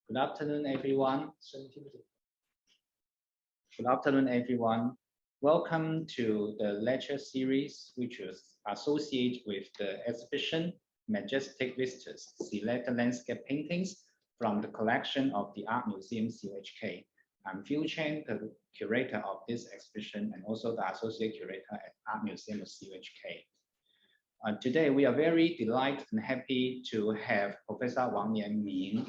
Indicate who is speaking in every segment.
Speaker 1: Good afternoon, everyone. Good afternoon, everyone. Welcome to the lecture series, which is associated with the exhibition Majestic Vistas, Selected Landscape Paintings from the collection of the Art Museum CUHK. I'm Phil Chen, the curator of this exhibition and also the associate curator at Art Museum of CUHK. Today, we are very delighted and happy to have Professor Wang Lianming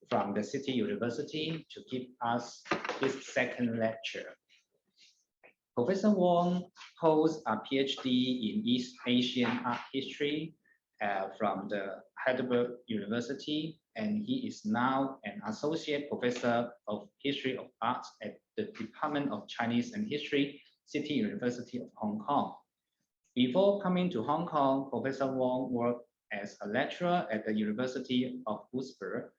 Speaker 1: from the City University to give us this second lecture. Professor Wang holds a PhD in East Asian art history from the Heidelberg University, and he is now an associate professor of history of art at the Department of Chinese and History, City University of Hong Kong. Before coming to Hong Kong, Professor Wang worked as a lecturer at the University of Würzburg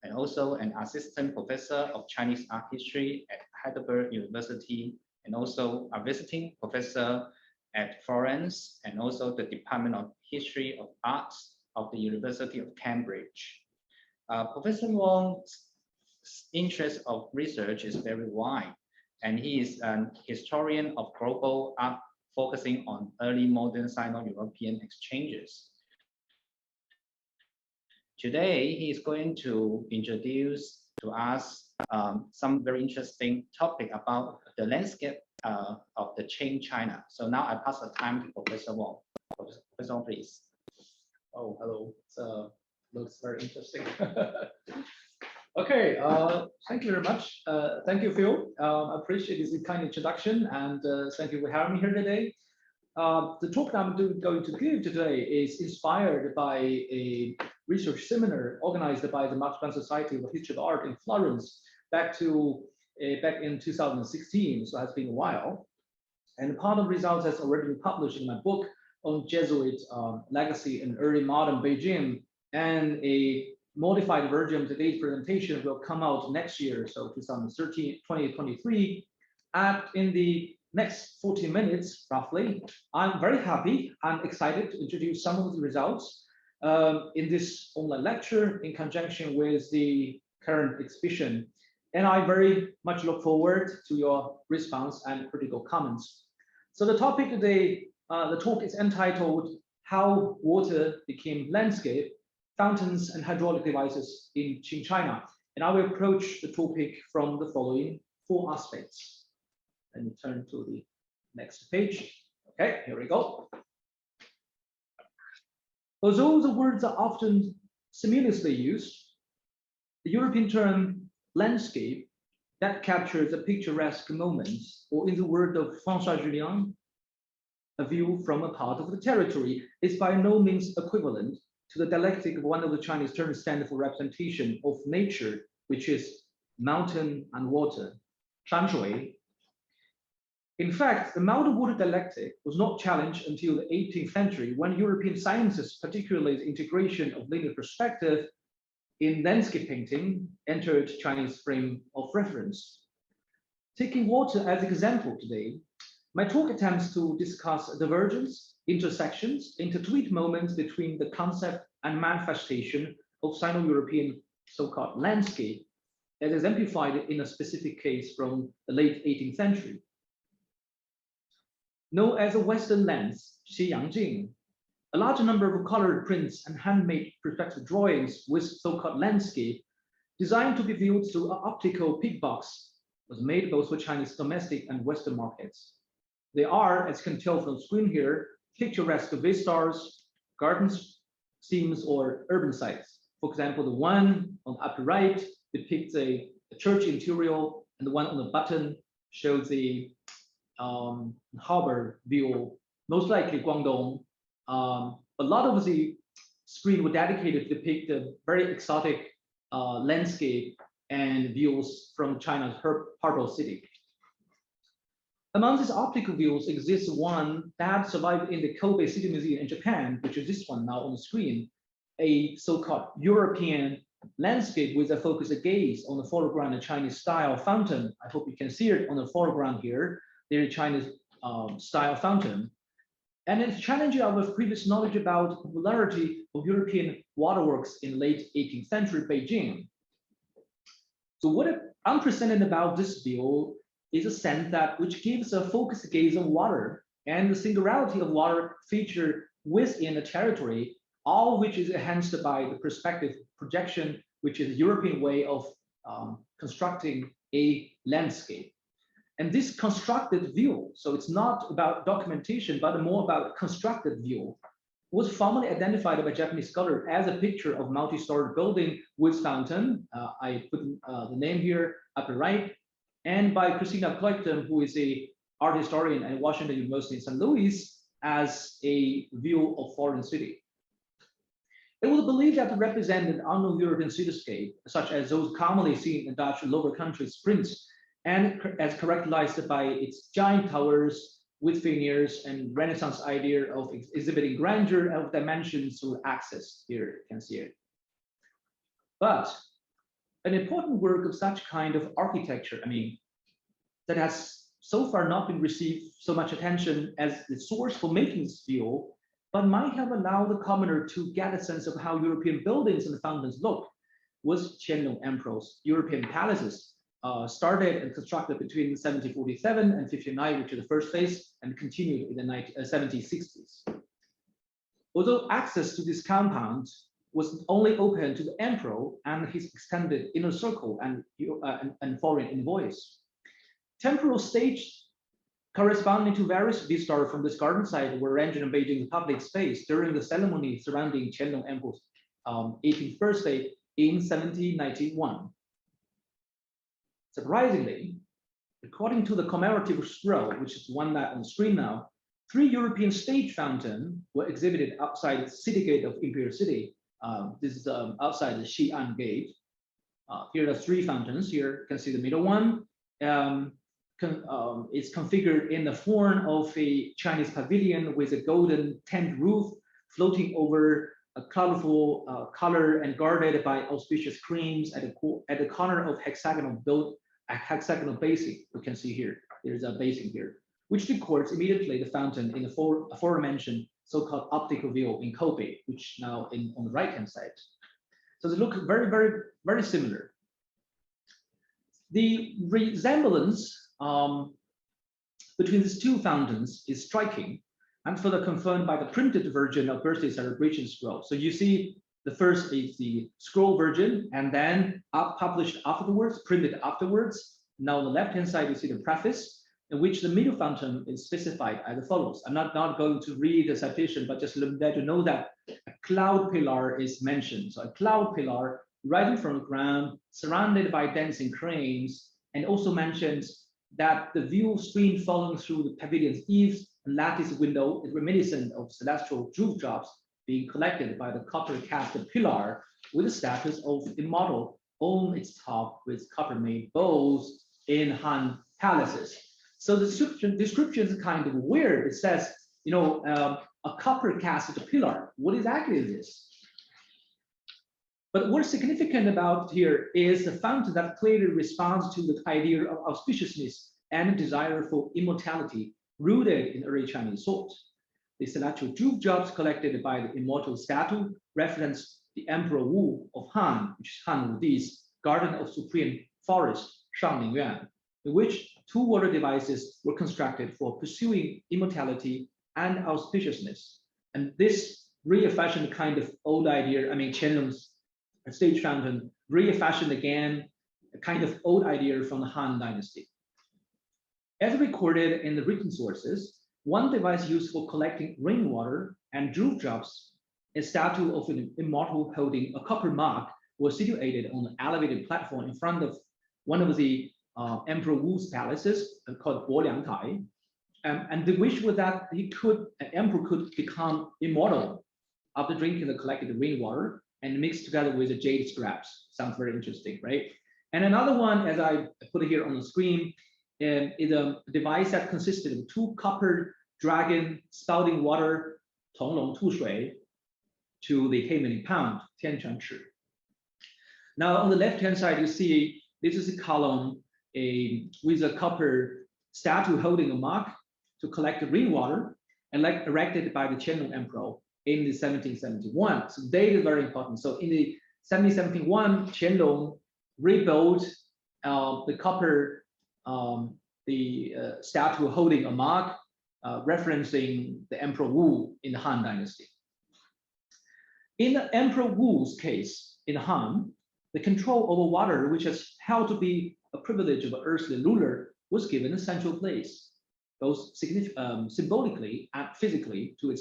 Speaker 1: and also an assistant professor of Chinese art history at Heidelberg University, and also a visiting professor at Florence and also the Department of History of Arts of the University of Cambridge. Professor Wang's interest of research is very wide, and he is an historian of global art focusing on early modern Sino-European exchanges. Today, he is going to introduce to us some very interesting topic about the landscape of the Qing China. So now I pass the time to Professor Wang. Professor Wang, please.
Speaker 2: Oh, hello. It looks very interesting. Okay, thank you very much. Thank you, Phil. I appreciate this kind introduction, and thank you for having me here today. The talk that I'm going to give today is inspired by a research seminar organized by the Max Planck Society of History of Art in Florence back in 2016, so it has been a while. And part of the results has already been published in my book on Jesuit legacy in early modern Beijing, and a modified version of today's presentation will come out next year, so 2023. In the next 40 minutes, roughly, I'm very happy and excited to introduce some of the results in this online lecture in conjunction with the current exhibition. And I very much look forward to your response and critical comments. So the topic today, the talk is entitled How Water Became Landscape, Fountains and Hydraulic Devices in Qing China. And I will approach the topic from the following 4 aspects. Let me turn to the next page. Okay, here we go. Although the words are often simultaneously used, the European term landscape that captures a picturesque moment, or in the word of François Julien, a view from a part of the territory, is by no means equivalent to the dialectic of one of the Chinese terms standing for representation of nature, which is mountain and water, 山水. In fact, the mountain water dialectic was not challenged until the 18th century, when European sciences, particularly the integration of linear perspective in landscape painting, entered Chinese frame of reference. Taking water as an example today, my talk attempts to discuss divergence, intersections, intertwined moments between the concept and manifestation of Sino-European so-called landscape, as exemplified in a specific case from the late 18th century. Known as a Western lens, Qing, a large number of colored prints and handmade perspective drawings with so-called landscape, designed to be viewed through an optical peak box, was made both for Chinese domestic and Western markets. They are, as you can tell from the screen here, picturesque vistas, gardens, themes, or urban sites. For example, the one on the upper right depicts a church interior, and the one on the bottom shows the harbor view, most likely Guangdong. A lot of the screen were dedicated to depict the very exotic landscape and views from China's harbor city. Among these optical views exists one that survived in the Kobe City Museum in Japan, which is this one now on the screen, a so-called European landscape with a focused gaze on the foreground, a Chinese style fountain. I hope you can see it on the foreground here. There is Chinese style fountain. And it's challenging our previous knowledge about the popularity of European waterworks in late 18th century Beijing. So what is unprecedented about this view is a sense that which gives a focused gaze on water and the singularity of water feature within a territory, all which is enhanced by the perspective projection, which is a European way of constructing a landscape. And this constructed view, so it's not about documentation, but more about constructed view, was formally identified by a Japanese scholar as a picture of multi-story building with fountain. I put the name here upper right, and by Christina Cloyton, who is a art historian at Washington University in St. Louis, as a view of foreign city. It was believed that it represented an unknown European cityscape, such as those commonly seen in Dutch lower country sprints, and as characterized by its giant towers with veneers and Renaissance idea of exhibiting grandeur of dimensions through access. Here you can see it. But an important work of such kind of architecture, that has so far not been received so much attention as the source for making this view, but might have allowed the commoner to get a sense of how European buildings and fountains look, was Qianlong Emperor's European palaces, started and constructed between 1747 and 59, which is the first phase, and continued in the 1760s. Although access to this compound was only open to the emperor and his extended inner circle and foreign envoys, temporal stage corresponding to various vistas from this garden site were arranged in Beijing's public space during the ceremony surrounding Qianlong Emperor's 18th birthday in 1791. Surprisingly, according to the commemorative scroll, which is one that on the screen now, 3 European stage fountains were exhibited outside the city gate of Imperial City. This is outside the Xi'an Gate. Here are 3 fountains. Here you can see the middle one. It's configured in the form of a Chinese pavilion with a golden tent roof floating over a colorful color and guarded by auspicious creams at the corner of hexagonal basin. You can see here, there's a basin here, which records immediately the fountain in the aforementioned so-called optical view in Kobe, which now on the right-hand side. So they look very, very, very similar. The resemblance between these 2 fountains is striking and further confirmed by the printed version of birthday celebration scroll. So you see the first is the scroll version and then published afterwards, printed afterwards. Now on the left-hand side, you see the preface in which the middle fountain is specified as follows. I'm not going to read the citation, but just let you know that a cloud pillar is mentioned. So a cloud pillar rising from the ground, surrounded by dancing cranes, and also mentions that the view stream following through the pavilion's eaves and lattice window is reminiscent of celestial dewdrops being collected by the copper-cast pillar with the status of immortal on its top with copper-made bowls in Han palaces. So the description is kind of weird. It says, a copper-cast pillar. What exactly is this? But what's significant about here is the fountain that clearly responds to the idea of auspiciousness and desire for immortality rooted in early Chinese thought. The celestial dewdrops collected by the immortal statue reference the Emperor Wu of Han, which is Han Wudi's Garden of Supreme Forest, Shangling Yuan, in which 2 water devices were constructed for pursuing immortality and auspiciousness. And this reifashioned kind of old idea, Qianlong's stage fountain reifashioned again a kind of old idea from the Han Dynasty. As recorded in the written sources, one device used for collecting rainwater and dewdrops, a statue of an immortal holding a copper mug, was situated on an elevated platform in front of one of the Emperor Wu's palaces called Guoliang Tai. And the wish was that an emperor could become immortal after drinking the collected rainwater and mixed together with the jade scraps. Sounds very interesting, right? And another one, as I put it here on the screen, is a device that consisted of 2 copper dragon spouting water, 铜龙吐水, to the Heiming Pound, 天泉池. Now on the left-hand side, you see this is a column with a copper statue holding a mug to collect the rainwater, and erected by the Qianlong Emperor in the 1771. So date is very important. So in the 1771, Qianlong rebuilt the copper, statue holding a mug, referencing the Emperor Wu in the Han Dynasty. In the Emperor Wu's case, in Han, the control over water, which is held to be a privilege of an earthly ruler, was given a central place, both symbolically and physically, due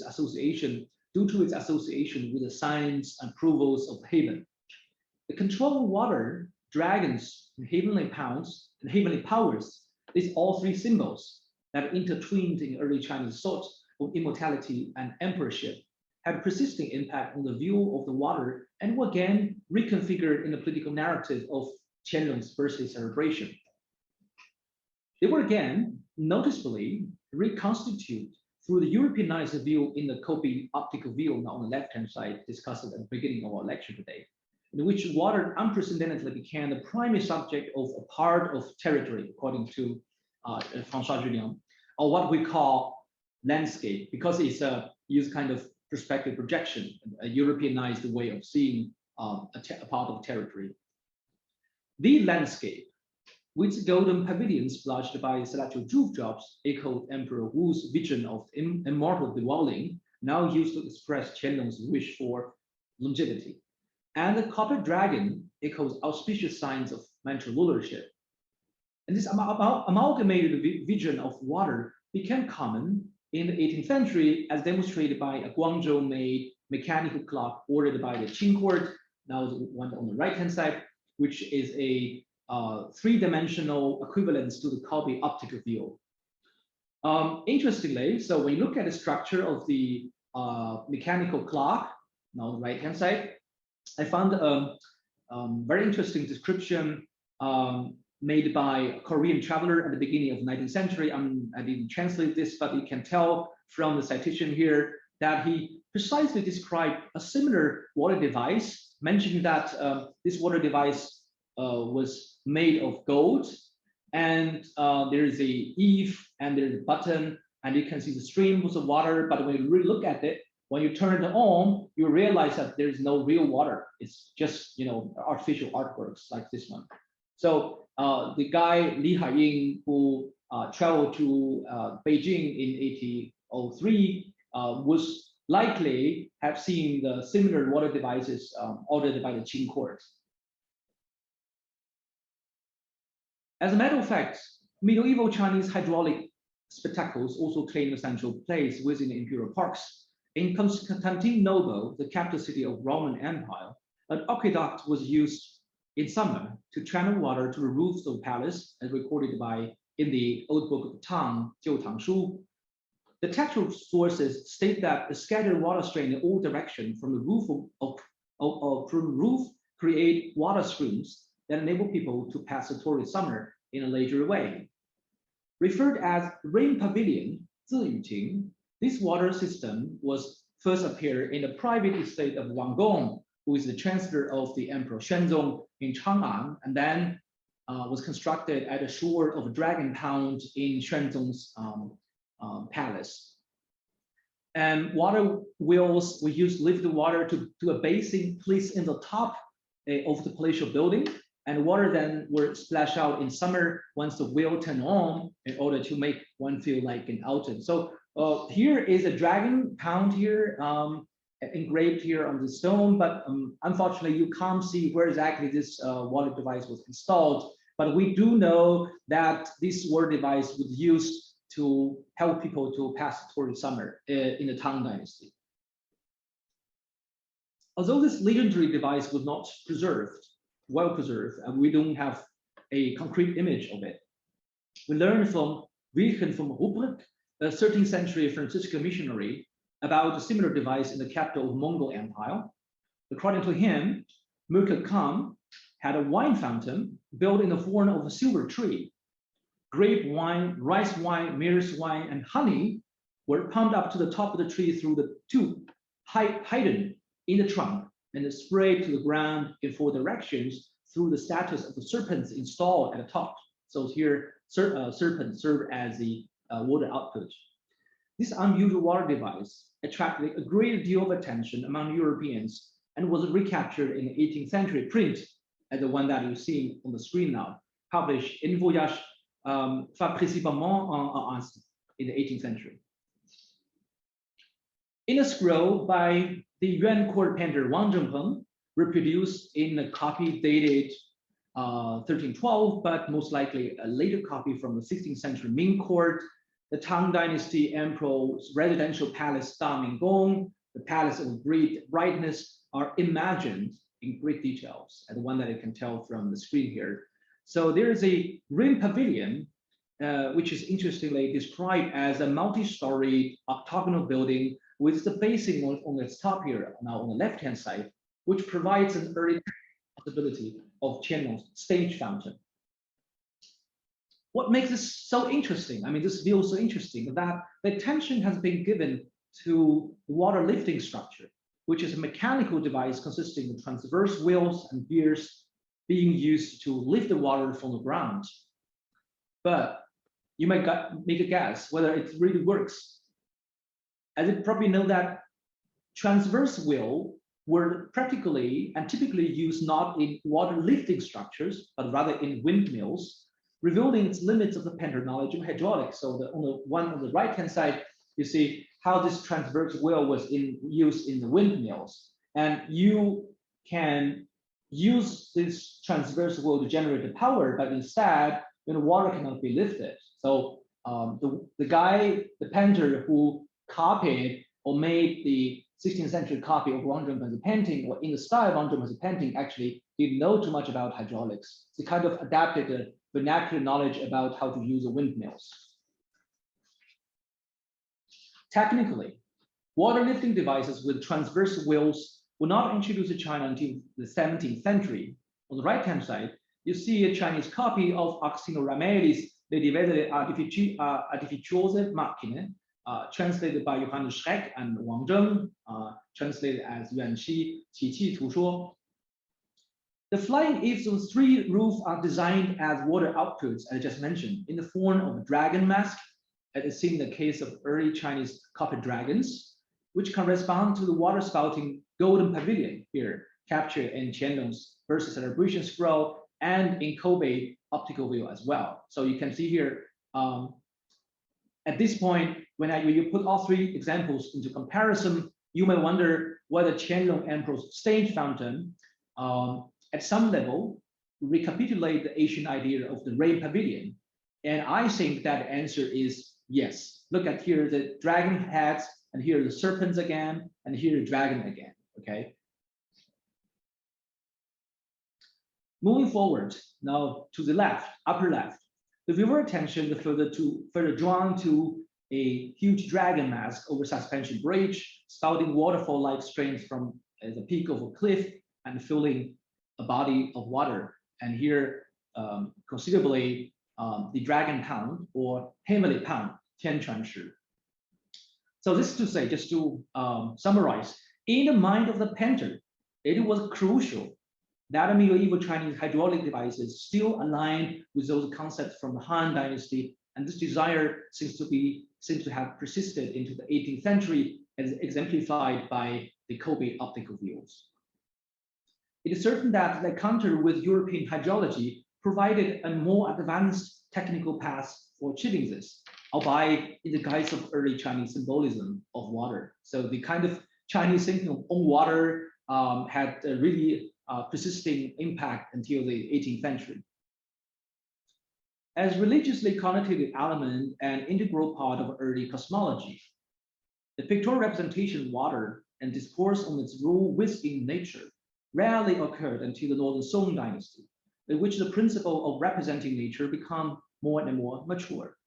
Speaker 2: to its association with the signs and approvals of the heaven. The control of water, dragons, and heavenly powers, these all three symbols that intertwined in early Chinese thought of immortality and emperorship had a persisting impact on the view of the water and were again reconfigured in the political narrative of Qianlong's birthday celebration. They were again noticeably reconstituted through the Europeanized view in the Kobe optical view now on the left-hand side, discussed at the beginning of our lecture today, in which water unprecedentedly became the primary subject of a part of territory, according to François Julien, or what we call landscape, because it's a used kind of perspective projection, a Europeanized way of seeing a part of territory. The landscape, with golden pavilions flashed by celestial roof drops, echoed Emperor Wu's vision of immortal dwelling, now used to express Qianlong's wish for longevity. And the copper dragon echoes auspicious signs of mental rulership. And this amalgamated vision of water became common in the 18th century, as demonstrated by a Guangzhou-made mechanical clock ordered by the Qing court, now the one on the right-hand side, which is a three-dimensional equivalence to the Kobe optical view. Interestingly, so when you look at the structure of the mechanical clock, now on the right-hand side, I found a very interesting description made by a Korean traveler at the beginning of the 19th century. I didn't translate this, but you can tell from the citation here that he precisely described a similar water device, mentioning that this water device was made of gold, and there is a eave and there's a button, and you can see the streams of water. But when you really look at it, when you turn it on, you realize that there is no real water. It's just artificial artworks like this one. So the guy Li Haiying, who traveled to Beijing in 1803, was likely have seen the similar water devices ordered by the Qing court. As a matter of fact, medieval Chinese hydraulic spectacles also claim a central place within the imperial parks. In Constantinople, the capital city of Roman Empire, an aqueduct was used in summer to channel water to the roofs of the palace, as recorded in the old book of Tang, Jiu Tang Shu. The textual sources state that the scattered water stream in all directions from the roof create water streams that enable people to pass the torrid summer in a leisurely way. Referred as rain pavilion, 自雨亭, this water system was first appeared in the private estate of Wang, who is the chancellor of the Emperor Xuanzong in Chang'an, and then was constructed at the shore of a dragon pond in Xuanzong's palace. And water wheels were used to lift the water to a basin placed in the top of the palatial building, and water then were splashed out in summer once the wheel turned on in order to make one feel like in autumn. So here is a dragon pound here, engraved here on the stone, but unfortunately you can't see where exactly this water device was installed. But we do know that this water device was used to help people to pass the torrid summer in the Tang Dynasty. Although this legendary device was not well preserved, and we don't have a concrete image of it, we learned from Wilhelm von Rupprecht, a 13th century Franciscan missionary, about a similar device in the capital of Mongol Empire. According to him, Murka Khan had a wine fountain built in the form of a silver tree. Grape wine, rice wine, mare's wine, and honey were pumped up to the top of the tree through the tube hidden in the trunk and sprayed to the ground in 4 directions through the statues of the serpents installed at the top. So here, serpents serve as the water output. This unusual water device attracted a great deal of attention among Europeans and was recaptured in the 18th century print as the one that you see on the screen now. published in Voyage principalement en in the 18th century. In a scroll by the Yuan court painter Wang reproduced in a copy dated 1312, but most likely a later copy from the 16th century Ming court, the Tang Dynasty Emperor's residential palace Daming, the palace of great brightness, are imagined in great details, and the one that you can tell from the screen here. So there is a rim pavilion, which is interestingly described as a multi-story octagonal building with the basing on its top here, now on the left-hand side, which provides an early possibility of Qianlong's stage fountain. What makes this so interesting? I mean, this view is so interesting that the attention has been given to the water lifting structure, which is a mechanical device consisting of transverse wheels and gears being used to lift the water from the ground. But you might make a guess whether it really works. As you probably know that transverse wheel were practically and typically used not in water lifting structures, but rather in windmills, revealing its limits of the painter knowledge of hydraulics. So on the one on the right-hand side, you see how this transverse wheel was used in the windmills. And you can use this transverse wheel to generate the power, but instead, the water cannot be lifted. So the painter who copied or made the 16th century copy of Wang Zhongpen's painting, or in the style of Wang Zhongpen's painting, actually didn't know too much about hydraulics. He kind of adapted the vernacular knowledge about how to use the windmills. Technically, water lifting devices with transverse wheels were not introduced to China until the 17th century. On the right-hand side, you see a Chinese copy of Agostino Ramelli's Le Diverse Artificiose Macchine, translated by Johannes Schreck and Wang Zheng, translated as Yuan Qi, Qi Tu Shuo. The flying eaves of three roofs are designed as water outputs, as I just mentioned, in the form of a dragon mask, as is seen in the case of early Chinese copied dragons, which correspond to the water spouting golden pavilion here, captured in Qianlong's birth celebration scroll and in Kobe optical view as well. So you can see here, at this point, when you put all three examples into comparison, you may wonder whether Qianlong Emperor's stage fountain, at some level, recapitulate the Asian idea of the rain pavilion. And I think that answer is yes. Look at here the dragon heads, and here the serpents again, and here the dragon again, okay? Moving forward, now to the left, upper left, the viewer attention further drawn to a huge dragon mask over suspension bridge, spouting waterfall-like streams from the peak of a cliff and filling a body of water. And here, considerably, the dragon pound or heavenly pound, Tianquan Shi. So this is to say, just to summarize, in the mind of the painter, it was crucial that medieval Chinese hydraulic devices still aligned with those concepts from the Han Dynasty, and this desire seems to have persisted into the 18th century, as exemplified by the Kobe optical views. It is certain that the encounter with European hydrology provided a more advanced technical path for achieving this, albeit in the guise of early Chinese symbolism of water. So the kind of Chinese thinking of water had a really persisting impact until the 18th century. As religiously connotated element and integral part of early cosmology, the pictorial representation of water and discourse on its role within nature rarely occurred until the Northern Song Dynasty, in which the principle of representing nature became more and more mature.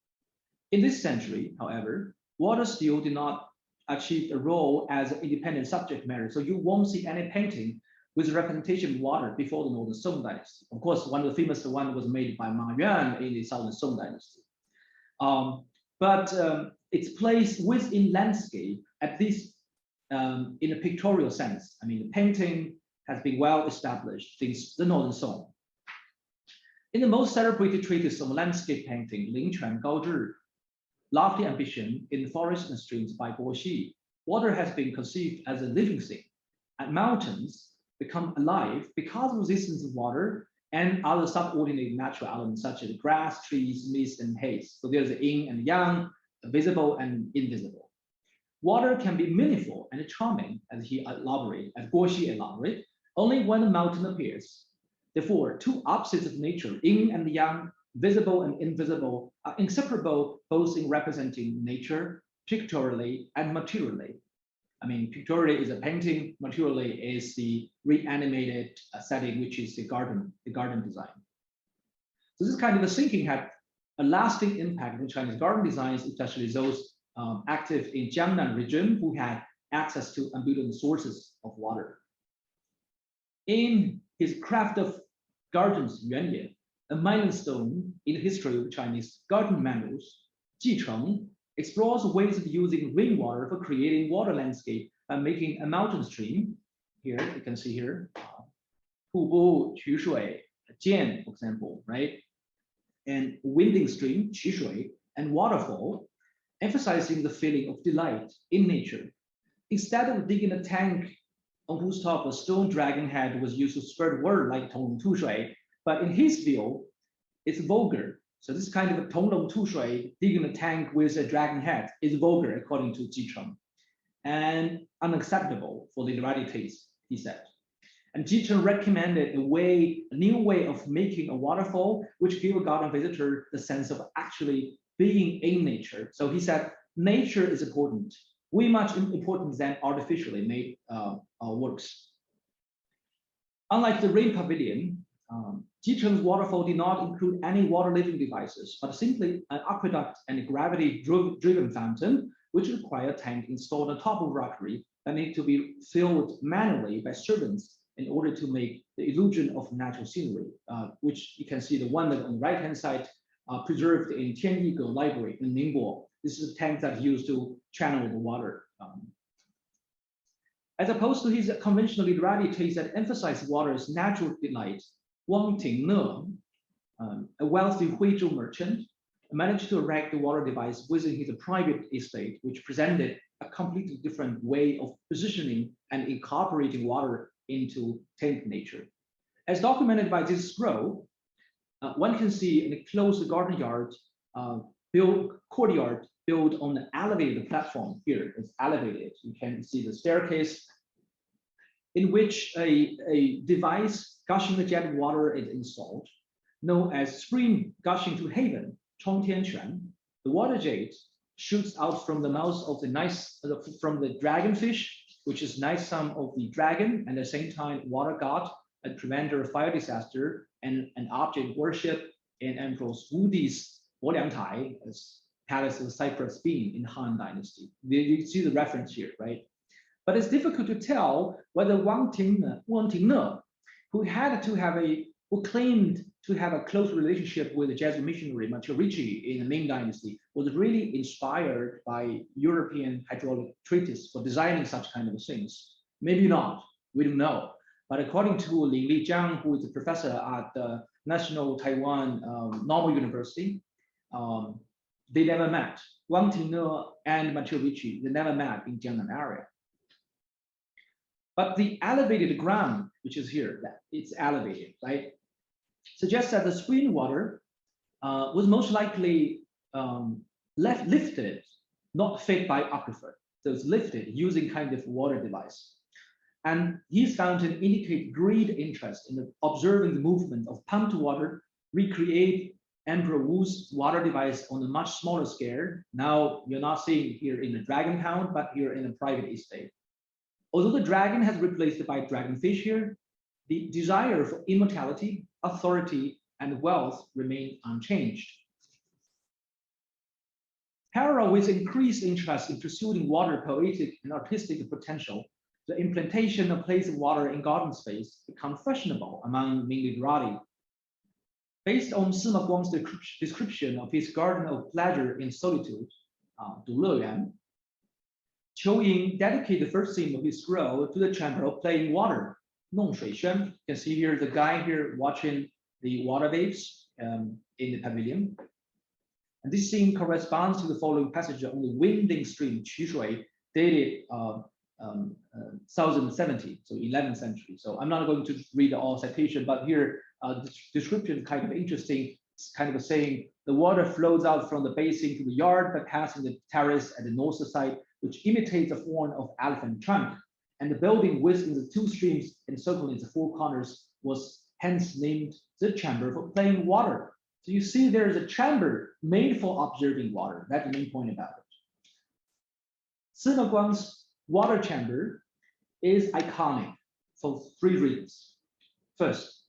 Speaker 2: In this century, however, water still did not achieve a role as an independent subject matter, so you won't see any painting with the representation of water before the Northern Song Dynasty. Of course, one of the famous one was made by Ma Yuan in the Southern Song Dynasty. But its place within landscape, at least in a pictorial sense, I mean, the painting has been well established since the Northern Song. In the most celebrated treatise on landscape painting, Ling Quan Gao Zhi, Lofty Ambition in Forests and Streams by Bo Xi, water has been conceived as a living thing, and mountains become alive because of resistance of water and other subordinate natural elements such as grass, trees, mist, and haze. So there's the yin and yang, visible and invisible. Water can be meaningful and charming, as Guo Xi elaborated, only when a mountain appears. Therefore, two opposites of nature, yin and yang, visible and invisible, are inseparable both in representing nature pictorially and materially. I mean, pictorially is a painting, materially is the reanimated setting, which is the garden design. So this kind of a thinking had a lasting impact on Chinese garden designs, especially those active in Jiangnan region who had access to abundant sources of water. In his Craft of Gardens, Yuan Ye, a milestone in the history of Chinese garden manuals, Jicheng explores ways of using rainwater for creating water landscape by making a mountain stream. Here, you can see here, 瀑布取水, Jian, for example, right? And winding stream, 取水, and waterfall, emphasizing the feeling of delight in nature. Instead of digging a tank on whose top a stone dragon head was used to spread water like 统龙吐水, but in his view, it's vulgar. So this kind of a 统龙吐水, digging a tank with a dragon head, is vulgar according to Jicheng, and unacceptable for literary taste, he said. And Jicheng recommended a new way of making a waterfall, which give a garden visitor the sense of actually being in nature. So he said, nature is important, way much important than artificially made works. Unlike the rain pavilion, Jicheng's waterfall did not include any water living devices, but simply an aqueduct and a gravity-driven fountain, which require a tank installed on top of rockery that need to be filled manually by servants in order to make the illusion of natural scenery, which you can see the one that on the right-hand side preserved in Tianyige Library in Ningbo. This is a tank that's used to channel the water. As opposed to his conventional literary taste that emphasized water's natural delight, Wang a wealthy Huizhou merchant, managed to erect the water device within his private estate, which presented a completely different way of positioning and incorporating water into tank nature. As documented by this scroll, one can see an enclosed garden yard, courtyard built on an elevated platform. Here it's elevated. You can see the staircase in which a device gushing the jet water is installed, known as spring gushing to haven, 冲天泉. The water jet shoots out from the mouth of from the dragonfish, which is nice son of the dragon, and at the same time water god, a preventer of fire disaster, and an object worship in Emperor Wudi's Woliangtai, as palace of Cyprus being in Han Dynasty. You see the reference here, right? But it's difficult to tell whether Wang Tingne, who claimed to have a close relationship with the Jesuit missionary Matteo Ricci in the Ming Dynasty, was really inspired by European hydraulic treatise for designing such kind of things. Maybe not, we don't know. But according to Lin Lijiang, who is a professor at the National Taiwan Normal University, they never met. Wang Tingne and Matteo Ricci, they never met in Jiangnan area. But the elevated ground, which is here, it's elevated, right? Suggests that the spring water was most likely lifted, not fed by aquifer. So it's lifted using kind of water device. And his fountain indicate great interest in observing the movement of pumped water, recreate Emperor Wu's water device on a much smaller scale. Now you're not seeing here in the dragon pound, but here in a private estate. Although the dragon has replaced by dragonfish here, the desire for immortality, authority, and wealth remain unchanged. Parallel with increased interest in pursuing water poetic and artistic potential, the implantation of place of water in garden space become fashionable among Ming literati. Based on Sima Guang's description of his garden of pleasure in solitude, Du Leyuan, Qiu Ying dedicated the first theme of his scroll to the chamber of playing water, Nong Shui Xuan. You can see here the guy here watching the water waves in the pavilion. And this scene corresponds to the following passage on the winding stream, Qu Shui, dated 1070, so 11th century. So I'm not going to read all citation, but here the description is kind of interesting. It's kind of saying the water flows out from the basin to the yard by passing the terrace at the north side, which imitates the form of elephant trunk. And the building within the two streams encircling the four corners was hence named the chamber for playing water. So you see there is a chamber made for observing water. That's the main point about it. Sima Guang's water chamber is iconic for three reasons. First,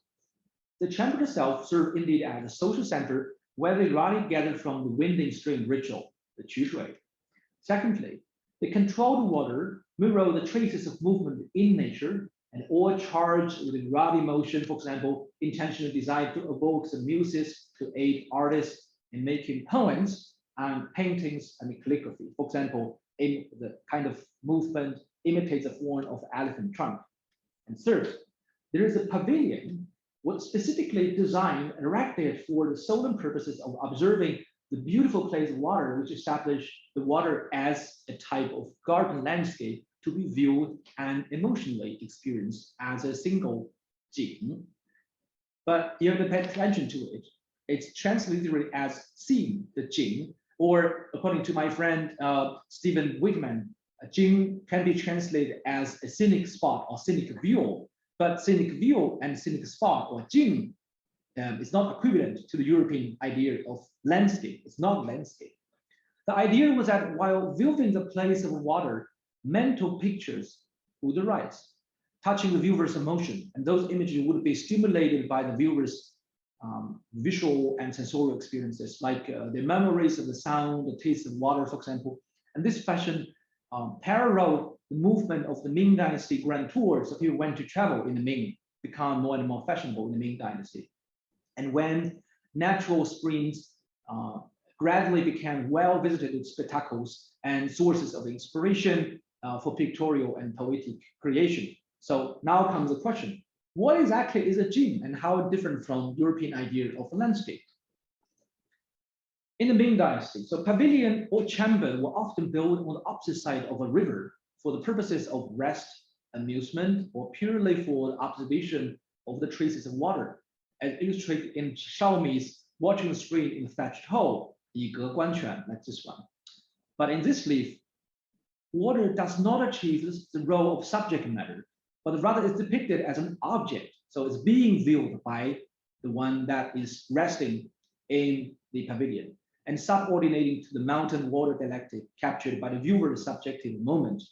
Speaker 2: the chamber itself served indeed as a social center where the rally gathered from the winding stream ritual, the CUHK. Secondly, the controlled water mirrored the traces of movement in nature and all charged with a rally motion, for example, intentionally designed to evoke the muses to aid artists in making poems and paintings and calligraphy. For example, in the kind of movement imitates the form of elephant trunk. And third, there is a pavilion was specifically designed and erected for the solemn purposes of observing the beautiful place of water, which established the water as a type of garden landscape to be viewed and emotionally experienced as a single Qing. But you have to pay attention to it. It's translated as seeing the Qing, or according to my friend Stephen Wickman, Qing can be translated as a scenic spot or scenic view. But scenic view and scenic spot or Qing is not equivalent to the European idea of landscape. It's not landscape. The idea was that while viewing the place of water, mental pictures would arise, touching the viewer's emotion, and those images would be stimulated by the viewer's visual and sensorial experiences, like the memories of the sound, the taste of water, for example. And this fashion paralleled the movement of the Ming Dynasty grand tours. So people went to travel in the Ming, become more and more fashionable in the Ming Dynasty. And when natural springs gradually became well-visited spectacles and sources of inspiration for pictorial and poetic creation. So now comes the question, what exactly is a Qing and how different from European idea of a landscape? In the Ming Dynasty, so pavilion or chamber were often built on the opposite side of a river for the purposes of rest, amusement, or purely for the observation of the traces of water, as illustrated in Xiaomi's watching the screen in the thatched hole, 以格观犬, like this one. But in this leaf, water does not achieve the role of subject matter, but rather is depicted as an object. So it's being viewed by the one that is resting in the pavilion and subordinating to the mountain water dialectic captured by the viewer's subjective moment.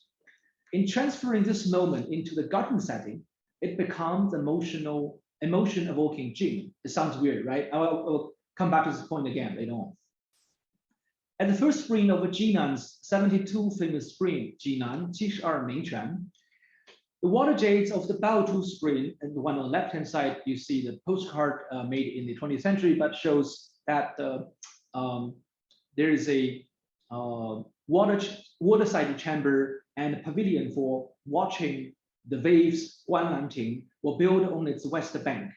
Speaker 2: In transferring this moment into the garden setting, it becomes emotion-evoking Qing. It sounds weird, right? I'll come back to this point again later on. At the first spring of Jinan's 72 famous spring, Jinan 72 名泉, the water jades of the Baotu spring, and the one on the left-hand side, you see the postcard made in the 20th century, but shows that there is a waterside chamber and a pavilion for watching the waves, Lianming, were built on its west bank.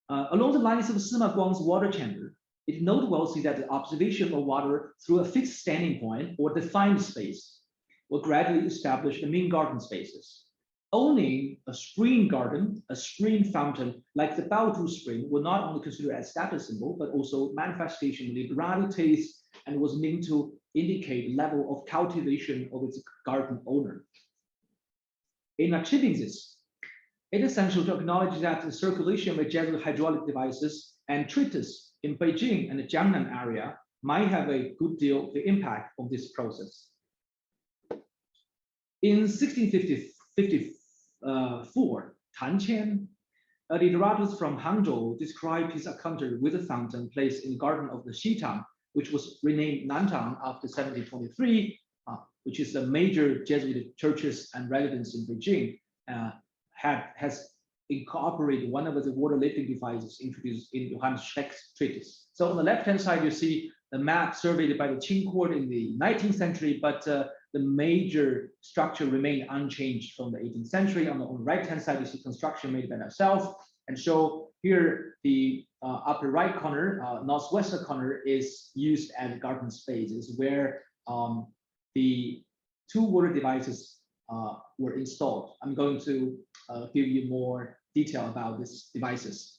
Speaker 2: Along the lines of Sima Guang's water chamber, it noteworthy that the observation of water through a fixed standing point or defined space will gradually establish the Ming garden spaces. Owning a spring garden, a spring fountain like the Baotu spring were not only considered as status symbol, but also manifestation of liberality taste and was meant to indicate level of cultivation of its garden owner. In achieving this, it is essential to acknowledge that the circulation of Jesuit hydraulic devices and treatises in Beijing and the Jiangnan area might have a good deal of the impact of this process. In 1654, Tan Qian, a literatus from Hangzhou, described his encounter with a fountain placed in the garden of the Xitang, which was renamed Nantang after 1723, which is the major Jesuit churches and residence in Beijing, has incorporated one of the water lifting devices introduced in Johannes Schleck's treatise. So on the left-hand side, you see the map surveyed by the Qing court in the 19th century, but the major structure remained unchanged from the 18th century. On the right-hand side, you see construction made by myself, and show here the upper right corner, northwestern corner is used as garden space. Is where the 2 water devices were installed. I'm going to give you more detail about these devices.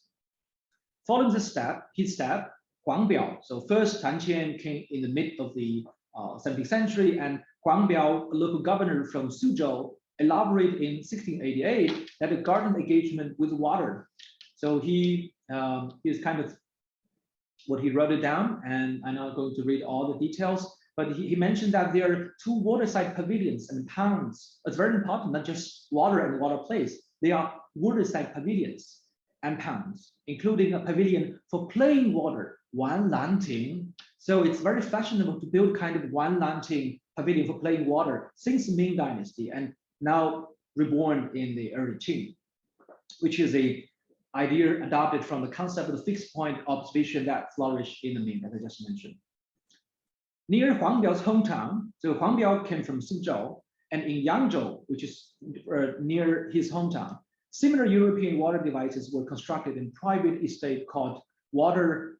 Speaker 2: Following his step, Huang Biao. So first Tan Qian came in the mid of the 17th century, and Huang Biao, a local governor from Suzhou, elaborated in 1688 that a garden engagement with water. So he is kind of what he wrote it down, and I'm not going to read all the details, but he mentioned that there are 2 waterside pavilions and ponds. It's very important, not just water and water place. They are waterside pavilions and ponds, including a pavilion for plain water, Wan Lan Ting. So it's very fashionable to build kind of Wan Lan Ting pavilion for plain water since the Ming Dynasty, and now reborn in the early Qing, which is a idea adopted from the concept of the fixed point observation that flourished in the Ming, as I just mentioned. Near Huang Biao's hometown, so Huang Biao came from Suzhou, and in Yangzhou, which is near his hometown, similar European water devices were constructed in private estate called water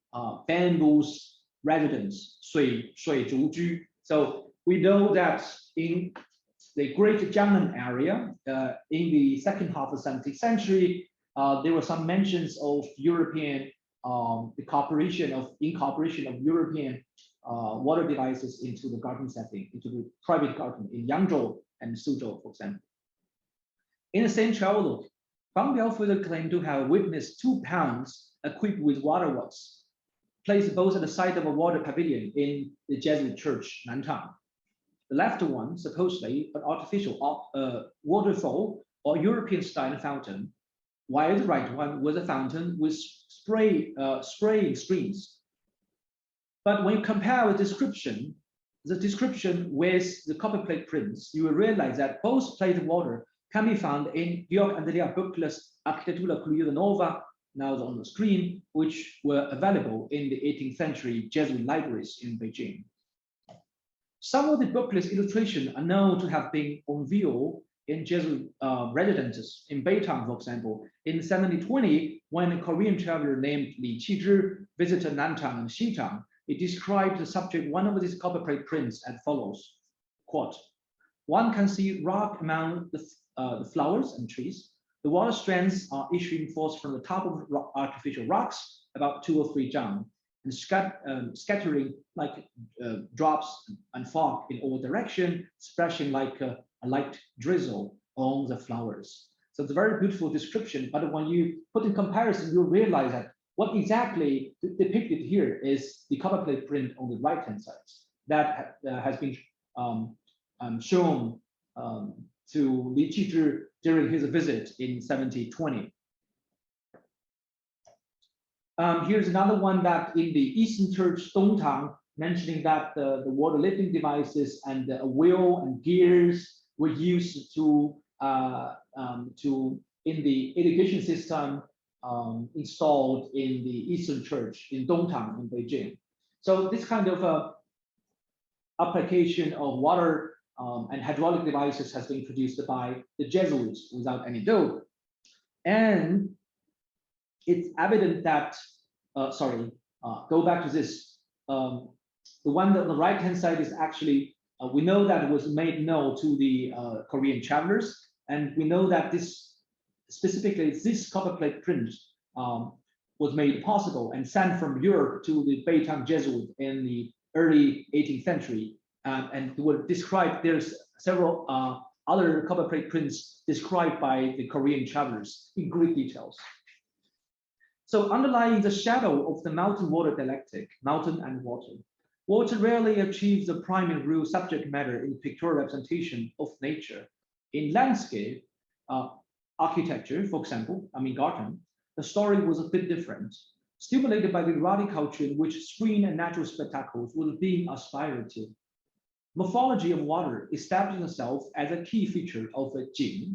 Speaker 2: bamboos residence, 水族居. So we know that in the Great Jiangnan area, in the second half of the 17th century, there were some mentions of European incorporation of European water devices into the garden setting, into the private garden in Yangzhou and Suzhou, for example. In the same travelogue, Wang Biao further claimed to have witnessed 2 ponds equipped with water works, placed both at the site of a water pavilion in the Jesuit church, Nantang. The left one, supposedly an artificial waterfall or European-style fountain, while the right one was a fountain with spraying streams. But when you compare the description with the copperplate prints, you will realize that both plated water can be found in Georg Andrea Böckler's Architectura Curiosa Nova, now on the screen, which were available in the 18th century Jesuit libraries in Beijing. Some of the Böckler's illustrations are known to have been on view in Jesuit residences in Beitang, for example. In 1720, when a Korean traveler named Li Qizhi visited Nantang and Xintang, he described the subject one of these copperplate prints as follows, quote, "One can see rock among the flowers and trees. The water strands are issuing forth from the top of artificial rocks, about 2 or 3 zhang, and scattering like drops and fog in all directions, splashing like a light drizzle on the flowers." So it's a very beautiful description, but when you put in comparison, you realize that what exactly depicted here is the copperplate print on the right-hand side that has been shown to Li Qizhi during his visit in 1720. Here's another one that in the Eastern Church, Dongtang, mentioning that the water lifting devices and the wheel and gears were used to in the irrigation system installed in the Eastern Church in Dongtang in Beijing. So this kind of application of water and hydraulic devices has been produced by the Jesuits without any doubt. And it's evident that, go back to this. The one on the right-hand side is actually, we know that it was made known to the Korean travelers, and we know that specifically this copperplate print was made possible and sent from Europe to the Beitang Jesuit in the early 18th century. And were described, there's several other copperplate prints described by the Korean travelers in great details. So underlying the shadow of the mountain water dialectic, mountain and water, water rarely achieves the prime and real subject matter in pictorial representation of nature. In landscape, architecture, for example, garden, the story was a bit different, stimulated by the erotic culture in which screen and natural spectacles were being aspired to. Morphology of water established itself as a key feature of a Qing,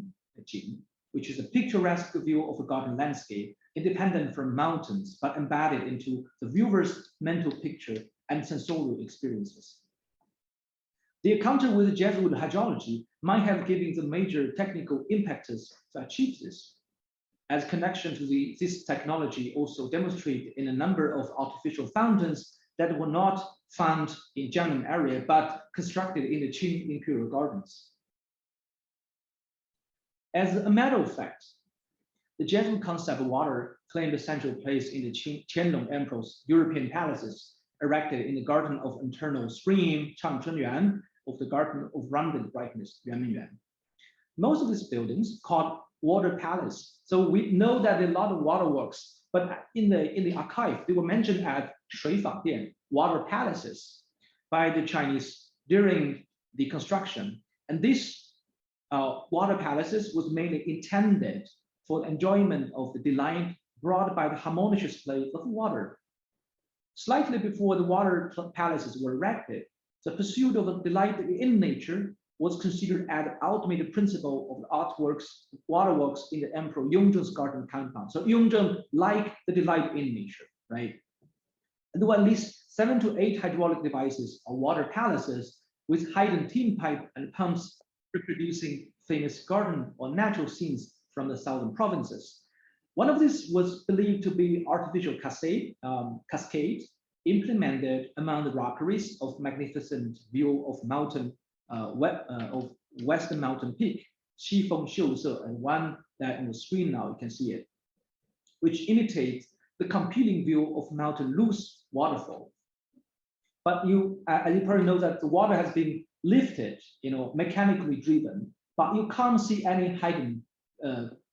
Speaker 2: which is a picturesque view of a garden landscape, independent from mountains, but embedded into the viewer's mental picture and sensorial experiences. The encounter with Jesuit hydrology might have given the major technical impetus to achieve this, as connection to this technology also demonstrated in a number of artificial fountains that were not found in Jiangnan area, but constructed in the Qing imperial gardens. As a matter of fact, the Jesuit concept of water claimed a central place in the Qianlong Emperor's European palaces, erected in the Garden of Eternal Spring, Changchun of the Garden of Rounded Brightness, Lianming. Most of these buildings called water palace. So we know that there are a lot of waterworks, but in the archive, they were mentioned as 水坊店, water palaces, by the Chinese during the construction. And these water palaces was mainly intended for the enjoyment of the delight brought by the harmonious play of water. Slightly before the water palaces were erected, the pursuit of a delight in nature was considered as the ultimate principle of the artworks, waterworks in the Emperor Yongzheng's garden compound. So Yongzheng liked the delight in nature, right? And there were at least 7 to 8 hydraulic devices or water palaces with hidden tin pipe and pumps reproducing famous garden or natural scenes from the southern provinces. One of these was believed to be artificial cascade implemented among the rockeries of magnificent view of mountain of Western Mountain Peak, Xifeng Xiuse, and one that on the screen now you can see it, which imitates the compelling view of Mountain Lu's waterfall. But as you probably know that the water has been lifted, mechanically driven, but you can't see any hidden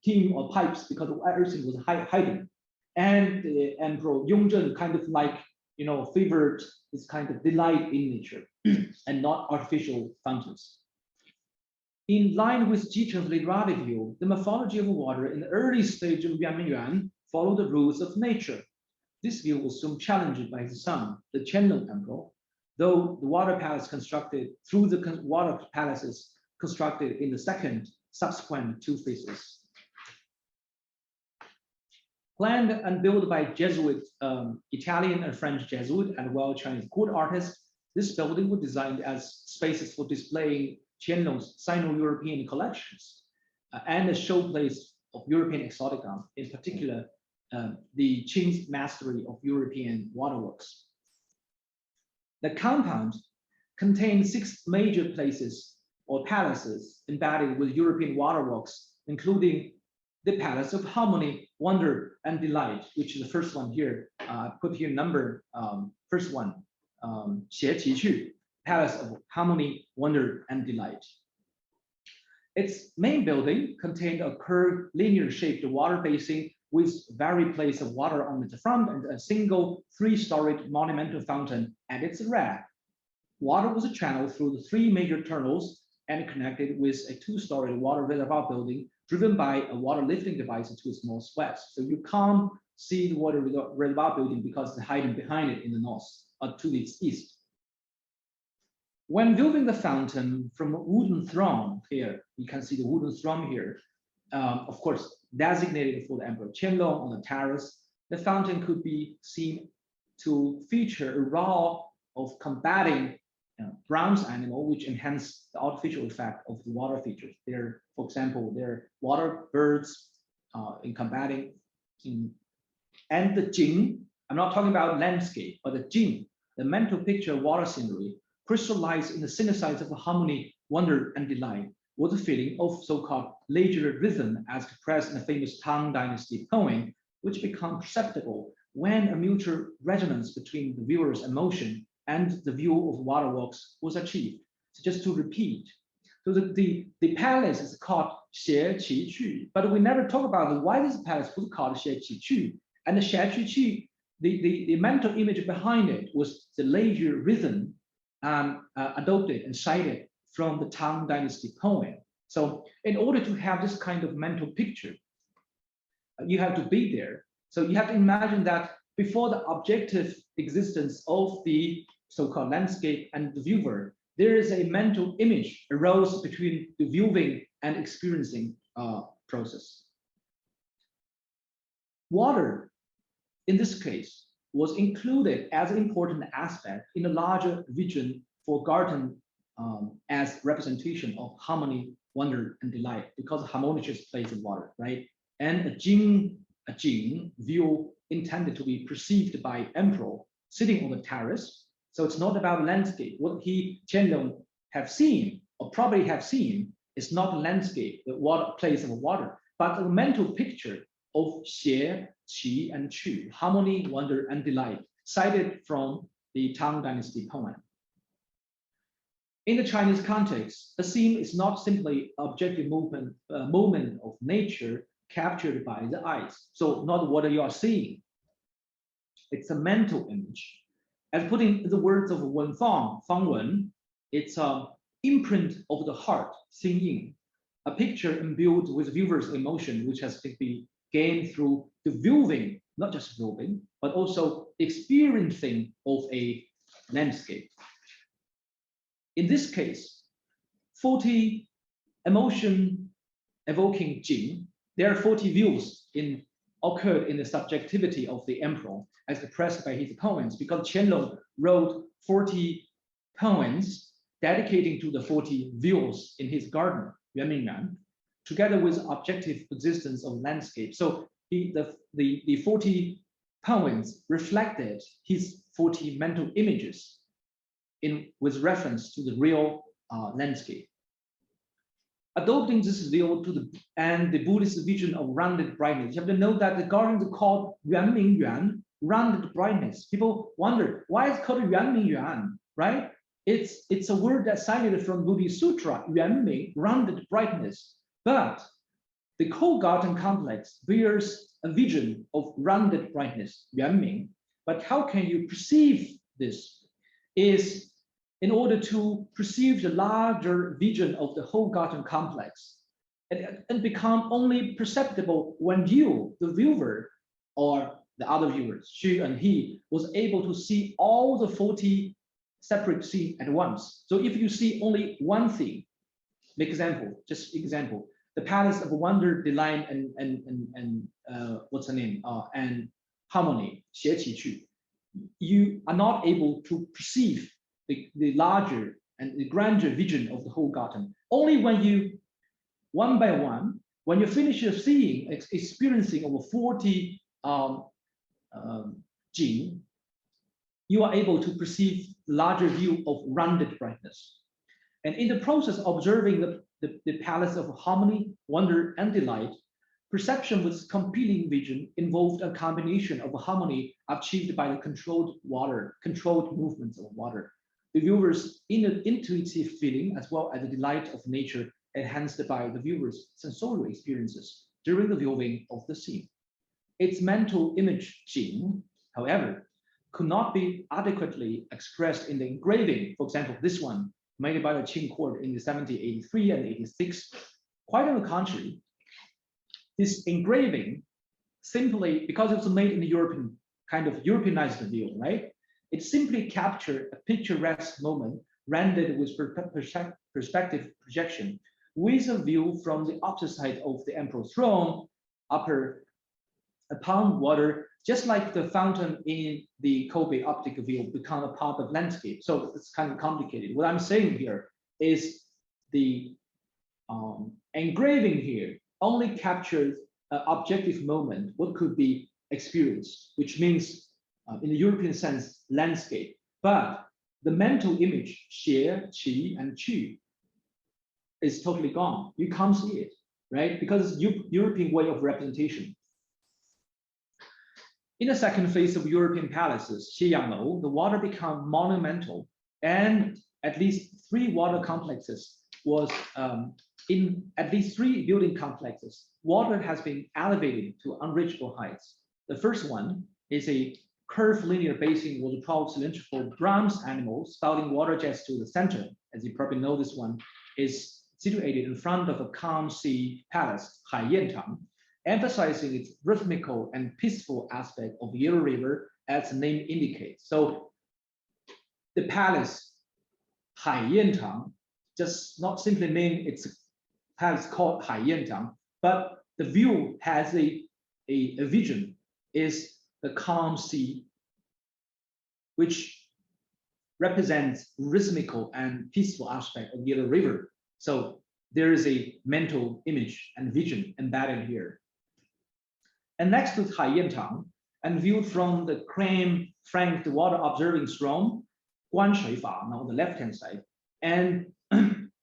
Speaker 2: tin or pipes because everything was hidden. And the Emperor Yongzheng kind of like, favored this kind of delight in nature and not artificial fountains. In line with Jicheng's literary view, the morphology of water in the early stage of Lianming followed the rules of nature. This view was soon challenged by his son, the Qianlong Emperor, though the water palace constructed through the water palaces constructed in the subsequent 2 phases. Planned and built by Jesuit, Italian and French Jesuit and Chinese court artists, this building was designed as spaces for displaying Qianlong's Sino-European collections and a showplace of European exotica, in particular, the Qing's mastery of European waterworks. The compound contained 6 major places or palaces embedded with European waterworks, including the Palace of Harmony, Wonder, and Delight, which is the first one here. Put here number, first one, 协奇趣, Palace of Harmony, Wonder, and Delight. Its main building contained a curved, linear-shaped water basin with varied places of water on its front and a single 3-storied monumental fountain at its rear. Water was channeled through the 3 major tunnels and connected with a 2-story water reservoir building driven by a water lifting device to its northwest. So you can't see the water reservoir building because it's hiding behind it in the north or to its east. When viewing the fountain from a wooden throne here, you can see the wooden throne here, of course, designated for the Emperor Qianlong on the terrace. The fountain could be seen to feature a role of combating bronze animal, which enhance the artificial effect of the water features. There, for example, there are water birds in combating. And the Qing, I'm not talking about landscape, but the Qing, the mental picture of water scenery, crystallized in the synthesis of harmony, wonder, and delight, was a feeling of so-called leisure rhythm as expressed in the famous Tang Dynasty poem, which become perceptible when a mutual resonance between the viewer's emotion and the view of waterworks was achieved. So just to repeat, so the palace is called 协奇趣, but we never talk about why this palace was called 协奇趣. And the 协奇趣, the mental image behind it was the leisure rhythm adopted and cited from the Tang Dynasty poem. So in order to have this kind of mental picture, you have to be there. So you have to imagine that before the objective existence of the so-called landscape and the viewer, there is a mental image arose between the viewing and experiencing process. Water, in this case, was included as an important aspect in a larger vision for garden as representation of harmony, wonder, and delight, because harmonious place of water, right? And a Qing view intended to be perceived by emperor sitting on the terrace. So it's not about landscape. What Chen Long have seen or probably have seen is not landscape, the water, place of water, but a mental picture of xie, qi, and chu, harmony, wonder, and delight, cited from the Tang Dynasty poem. In the Chinese context, a scene is not simply objective moment of nature captured by the eyes. So not what you are seeing. It's a mental image. As put in the words of Wen Fang Wen, it's an imprint of the heart, Xing, a picture imbued with viewers' emotion, which has to be gained through the viewing, not just viewing, but also experiencing of a landscape. In this case, 40 emotion evoking Qing, there are 40 views occurred in the subjectivity of the emperor as expressed by his poems, because Qianlong wrote 40 poems dedicating to the 40 views in his garden, Lianming Yuan, together with objective existence of landscape. So the 40 poems reflected his 40 mental images with reference to the real landscape. Adopting this view and the Buddhist vision of rounded brightness, you have to know that the garden is called Yuanming Yuan, rounded brightness. People wonder why it's called Yuanming Yuan, right? It's a word that's cited from Buddhist Sutra, Yuanming, rounded brightness. But the whole garden complex bears a vision of rounded brightness, Yuanming. But how can you perceive this? Is in order to perceive the larger vision of the whole garden complex, and become only perceptible when you, the viewer, or the other viewers, she and he, was able to see all the 40 separate scenes at once. So if you see only one thing, just example, the Palace of Wonder, Delight, and what's the name? And Harmony, xie qi chu, you are not able to perceive the larger and the grander vision of the whole garden. Only when you, one by one, when you finish your seeing, experiencing over 40 Qing, you are able to perceive the larger view of rounded brightness. And in the process of observing the Palace of Harmony, Wonder, and Delight, perception with compelling vision involved a combination of harmony achieved by the controlled movements of water. The viewer's intuitive feeling, as well as the delight of nature, enhanced by the viewer's sensorial experiences during the viewing of the scene. Its mental image, Qing, however, could not be adequately expressed in the engraving. For example, this one, made by the Qing court in the 1783 and 86. Quite on the contrary, this engraving simply, because it was made in the European, kind of Europeanized view, right? It simply captured a picturesque moment rendered with perspective projection, with a view from the opposite side of the emperor's throne, upon water, just like the fountain in the Kobe optic view become a part of landscape. So it's kind of complicated. What I'm saying here is the engraving here only captures an objective moment, what could be experienced, which means in the European sense, landscape. But the mental image, xie, qi, and chu, is totally gone. You can't see it, right? Because it's European way of representation. In the second phase of European palaces, Xiyanglou, the water became monumental, and at least 3 water complexes was in at least 3 building complexes. Water has been elevated to unreachable heights. The first one is a curved linear basin with 12 cylindrical bronze animals spouting water jets to the center. As you probably know, this one is situated in front of a calm sea palace, Haiyantang, emphasizing its rhythmical and peaceful aspect of the Yellow River, as the name indicates. So the palace, Haiyantang, just not simply name its palace called Haiyantang, but the view has a vision, is the calm sea, which represents rhythmical and peaceful aspect of the Yellow River. So there is a mental image and vision embedded here. And next to Haiyantang, and viewed from the crane flanked water observing throne, 观水法 on the left-hand side, and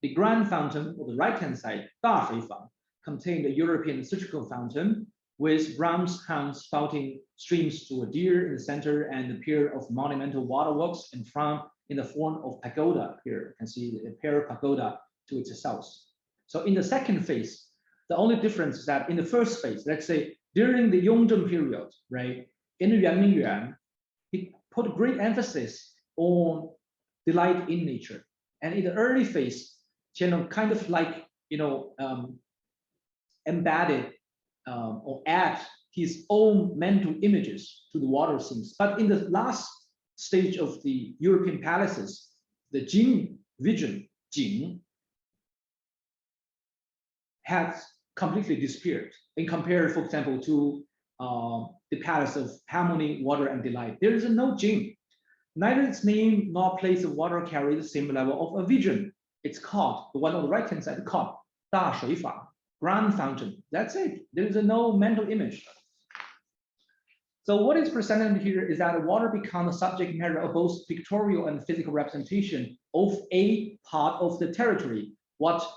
Speaker 2: the grand fountain on the right-hand side, 大水法, contained a European cylindrical fountain with bronze hounds spouting streams to a deer in the center and a pair of monumental waterworks in front in the form of pagoda. Here you can see the pair of pagoda to its south. So in the second phase, the only difference is that in the first phase, let's say during the Yongzheng period, right, in the Lianming Yuan, he put great emphasis on delight in nature. And in the early phase, Qianlong kind of like, embedded or add his own mental images to the water scenes. But in the last stage of the European palaces, the Qing vision, Qing, has completely disappeared in compared, for example, to the palace of harmony, water, and delight. There is no Qing. Neither its name nor place of water carry the same level of a vision. It's called, the one on the right-hand side, called 大水法, grand fountain. That's it. There is no mental image. So what is presented here is that water becomes a subject matter of both pictorial and physical representation of a part of the territory, what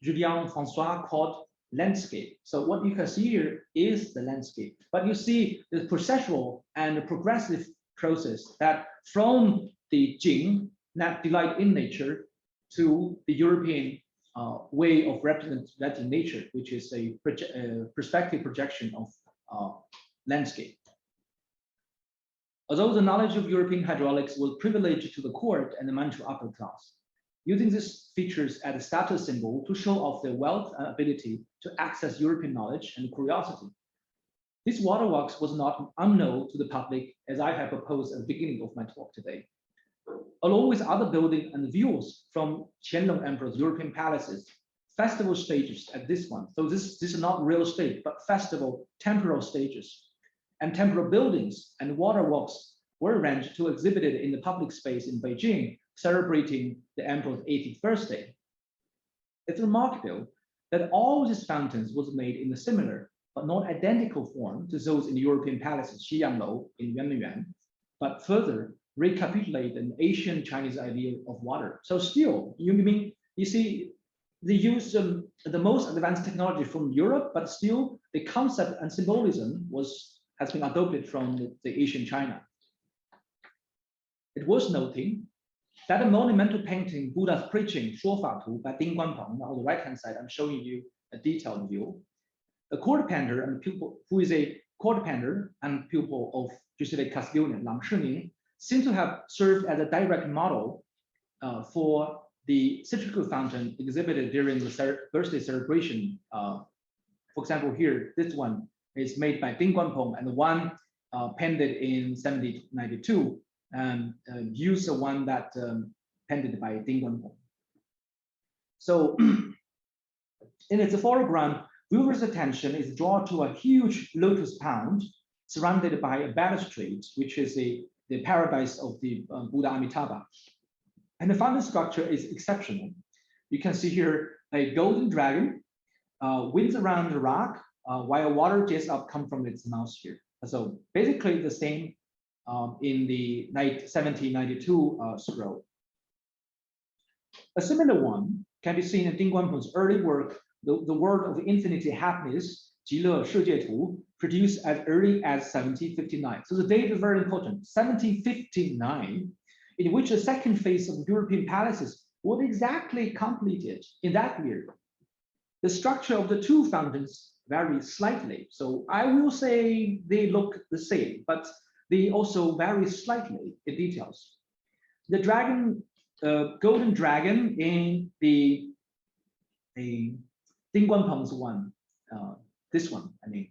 Speaker 2: Julien Francois called landscape. So what you can see here is the landscape, but you see the processual and the progressive process that from the Qing, that delight in nature, to the European way of representing nature, which is a perspective projection of landscape. Although the knowledge of European hydraulics was privileged to the court and the Manchu upper class, using these features as a status symbol to show off their wealth and ability to access European knowledge and curiosity. This waterworks was not unknown to the public, as I have proposed at the beginning of my talk today. Along with other buildings and views from Qianlong Emperor's European palaces, festival stages at this one. So this is not real stage, but festival temporal stages. And temporal buildings and waterworks were arranged to exhibit it in the public space in Beijing, celebrating the emperor's 80th birthday. It's remarkable that all these fountains was made in a similar but not identical form to those in the European palaces, Xiyanglou in Lianming, but further recapitulate an ancient Chinese idea of water. So still, you see, they use the most advanced technology from Europe, but still the concept and symbolism has been adopted from the Asian China. It was noting that a monumental painting, Buddha's Preaching, 说法图 by Ding Guanpeng, on the right-hand side, I'm showing you a detailed view. A court painter and pupil, who is a court painter and pupil of Jesuit Castiglione, Lang Shiming, seems to have served as a direct model for the cylindrical fountain exhibited during the birthday celebration. For example, here, this one is made by Ding Guanpeng, and the one painted in 1792, and use the one that painted by Ding Guanpeng. So in its foreground, viewers' attention is drawn to a huge lotus pond surrounded by a balustrade, which is the paradise of the Buddha Amitabha. And the fountain structure is exceptional. You can see here a golden dragon winds around the rock while water jets up come from its mouth here. So basically the same in the 1792 scroll. A similar one can be seen in Ding Guanpeng's early work, the World of Infinity Happiness, 极乐世界图, produced as early as 1759. So the date is very important, 1759, in which the second phase of European palaces was exactly completed in that year. The structure of the two fountains varies slightly. So I will say they look the same, but they also vary slightly in details. The dragon, golden dragon in the Ding Guanpeng's one, this one, I mean,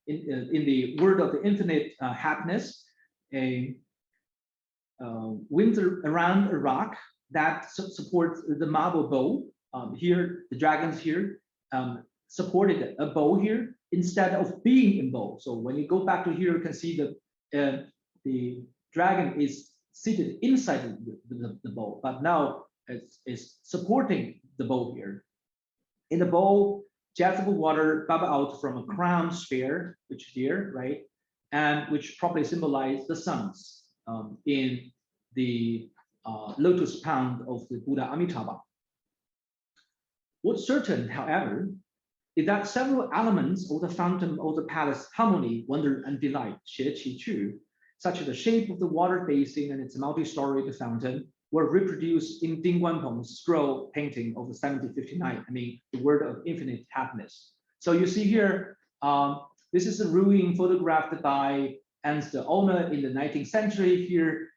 Speaker 2: in the World of the Infinite Happiness, winds around a rock that supports the marble bow. Here, the dragons here supported a bow here instead of being in bow. So when you go back to here, you can see the dragon is seated inside the bow, but now it's supporting the bow here. In the bowl, jets of water bubble out from a crown sphere, which is here, right? and which probably symbolize the suns in the lotus pond of the Buddha Amitabha. What's certain, however, is that several elements of the fountain of the palace harmony, wonder, and delight, 学其趣, such as the shape of the water basin and its multi-storied fountain, were reproduced in Ding Guanpeng's scroll painting of the 1759, I mean, the word of infinite happiness. So you see here, this is a ruin photographed by Ernst Oehler in the 19th century. Here,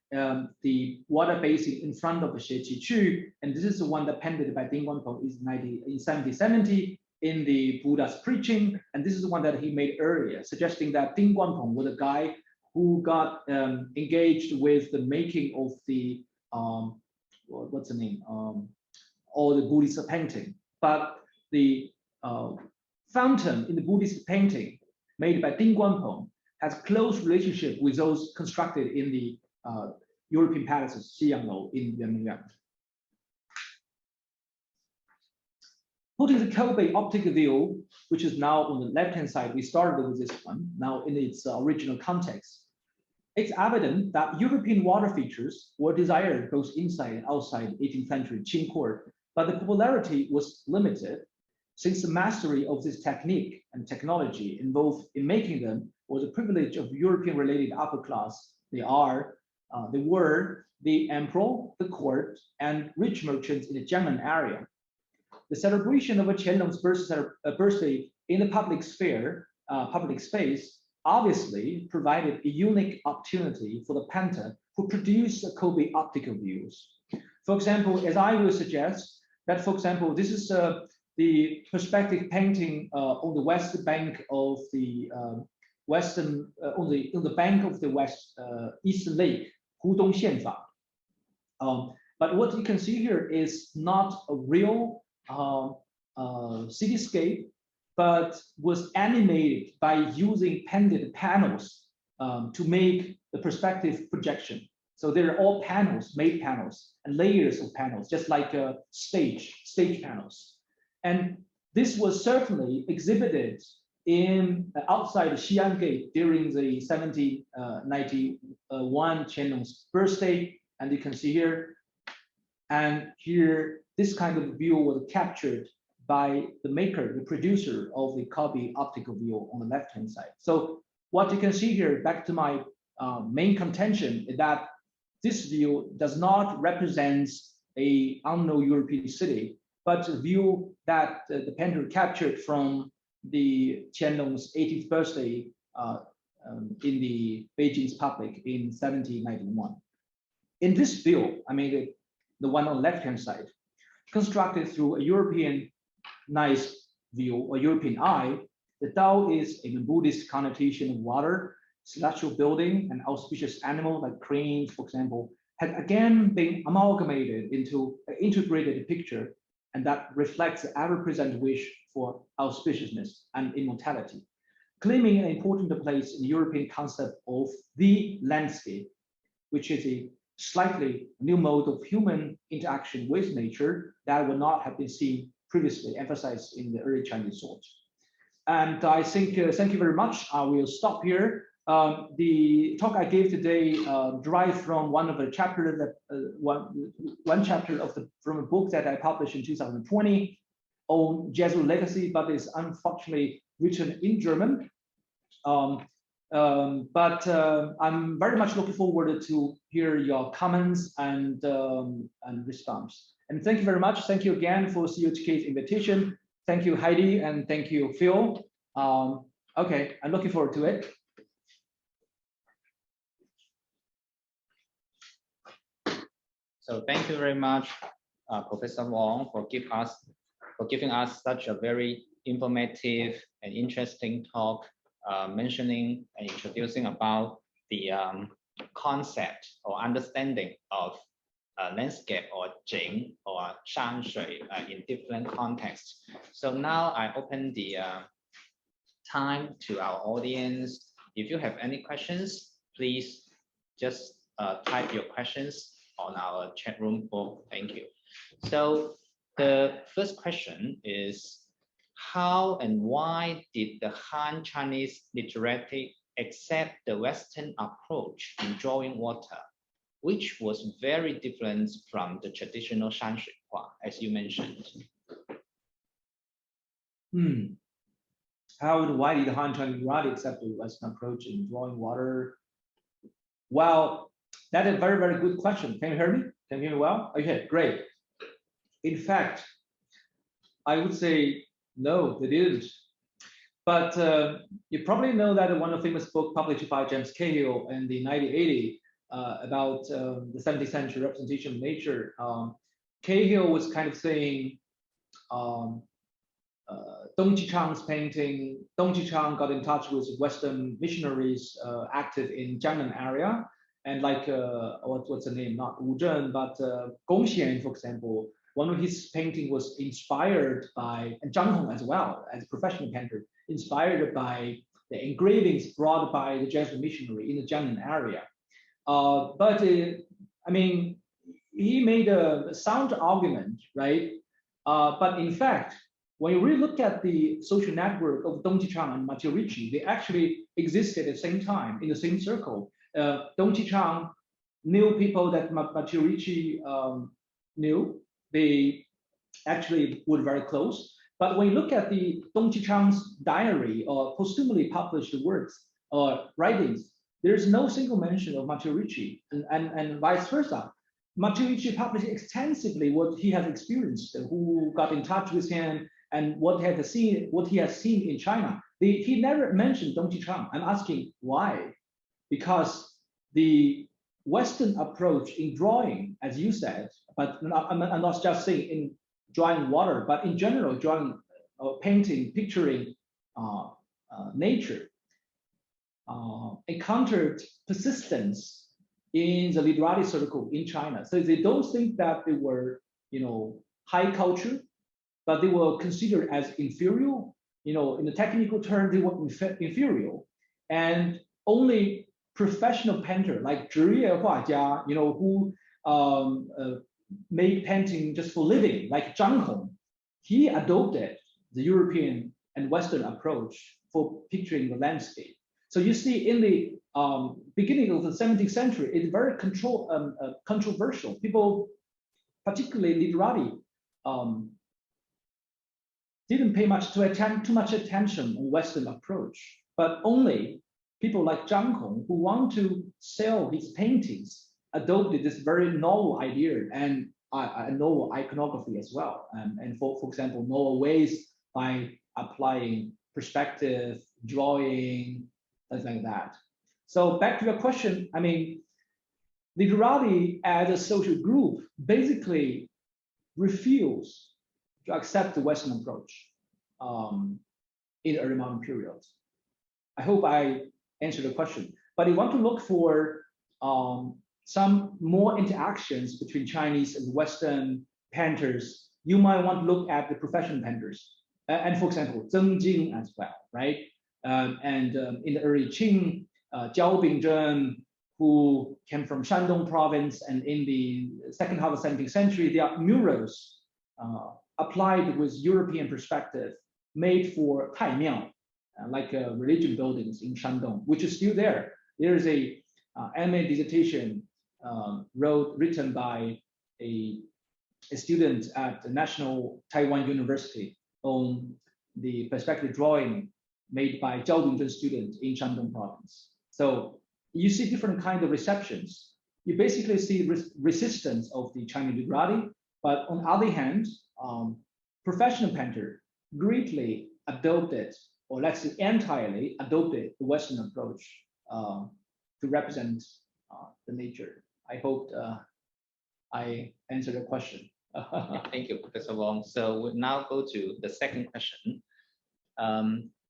Speaker 2: the water basin in front of the 学其趣, and this is the one that painted by Ding Guanpeng in 1770 in the Buddha's preaching, and this is the one that he made earlier, suggesting that Ding Guanpeng was a guy who got engaged with the making of the what's the name, all the Buddhist painting. But the fountain in the Buddhist painting made by Ding Guanpeng has close relationship with those constructed in the European palaces, Xiyanglou in Lianming. Putting the Kobe optic view, which is now on the left-hand side, we started with this one, now in its original context. It's evident that European water features were desired both inside and outside 18th century Qing court, but the popularity was limited since the mastery of this technique and technology involved in making them was a privilege of European-related upper class. They were the emperor, the court, and rich merchants in the Jiangnan area. The celebration of Qianlong's birthday in the public sphere, public space, obviously provided a unique opportunity for the painter who produced the Kobe optical views. For example, as I will suggest, that for example, this is the perspective painting on the west bank of the western, on the bank of the eastern lake, Hudong Xianfa. But what you can see here is not a real cityscape, but was animated by using painted panels to make the perspective projection. So they're all panels, made panels, and layers of panels, just like stage panels. And this was certainly exhibited in outside Xi'an Gate during the 1791 Qianlong's birthday, and you can see here. And here, this kind of view was captured by the maker, the producer of the Kobe optical view on the left-hand side. So what you can see here, back to my main contention, is that this view does not represent a unknown European city, but a view that the painter captured from the Qianlong's 80th birthday in the Beijing's public in 1791. In this view, I mean, the one on the left-hand side, constructed through a European nice view or European eye, the Tao is a Buddhist connotation of water, celestial building, and auspicious animal like cranes, for example, had again been amalgamated into an integrated picture, and that reflects the ever-present wish for auspiciousness and immortality, claiming an important place in the European concept of the landscape, which is a slightly new mode of human interaction with nature that would not have been seen previously, emphasized in the early Chinese thought. And I think, thank you very much. I will stop here. The talk I gave today derived from one of the chapters that one chapter of from a book that I published in 2020 on Jesuit legacy, but is unfortunately written in German. But I'm very much looking forward to hear your comments and response. And thank you very much. Thank you again for CUHK's invitation. Thank you, Heidi, and thank you, Phil. Okay, I'm looking forward to it.
Speaker 1: So thank you very much, Professor Wang, for giving us such a very informative and interesting talk, mentioning and introducing about the concept or understanding of landscape or Qing or Shanshui in different contexts. So now I open the time to our audience. If you have any questions, please just type your questions on our chat room board. Thank you. So the first question is, how and why did the Han Chinese literary accept the Western approach in drawing water, which was very different from the traditional sanshua, as you mentioned.
Speaker 2: Why did Han Chinese Literati accept the Western approach in drawing water? Well, that is a very, very good question. Can you hear me? Can you hear me well? Okay, great. In fact, I would say no, they didn't. But you probably know that one of the famous book published by James Cahill in the 1980 about the 17th century representation of nature. Cahill was kind of saying Dong Jichang's painting, Dong Jichang got in touch with Western missionaries active in Jiangnan area, and like what's the name? Not Wu Zhen, but Gong Xian, for example. One of his painting was inspired by, and Zhang Hong as well, as a professional painter, inspired by the engravings brought by the Jesuit missionary in the Jiangnan area. I mean, he made a sound argument, right? But in fact, when you really look at the social network of Dong Jichang and Matteo Ricci, they actually existed at the same time in the same circle. Dong Jichang knew people that Matteo Ricci knew. They actually were very close. But when you look at the Dong Jichang's diary or posthumously published works or writings, there's no single mention of Matteo Ricci, and vice versa. Matteo Ricci published extensively what he has experienced, who got in touch with him, and what he has seen in China. He never mentioned Dong Jichang. I'm asking why? Because the Western approach in drawing, as you said, but I'm not just saying in drawing water, but in general, drawing, painting, picturing nature, encountered persistence in the literary circle in China. So they don't think that they were, high culture, but they were considered as inferior. In the technical term, they were inferior, and only professional painter like 职业画家, who made painting just for living, like Zhang Hong, he adopted the European and Western approach for picturing the landscape. So you see, in the beginning of the 17th century, it's very controversial. People, particularly literati, didn't pay too much attention on Western approach, but only people like Zhang Hong, who want to sell his paintings, adopted this very novel idea and novel iconography as well. And for example, novel ways by applying perspective, drawing, things like that. So back to your question, I mean, literati as a social group basically refuse to accept the Western approach in the early modern period. I hope I answered the question. But you want to look for some more interactions between Chinese and Western painters, you might want to look at the professional painters. And for example, Zheng Jing as well, right? In the early Qing, Jiao Bingzhen, who came from Shandong province, and in the second half of the 17th century, there are murals applied with European perspective, made for Taimiao, like religion buildings in Shandong, which is still there. There is a MA dissertation written by a student at the National Taiwan University on the perspective drawing made by Jiao Bingzhen student in Shandong province. So you see different kind of receptions. You basically see resistance of the Chinese literati, but on the other hand, professional painter greatly adopted, or let's say entirely adopted, the Western approach to represent the nature. I hope I answered the question.
Speaker 1: Thank you, Professor Wang. So we'll now go to the second question.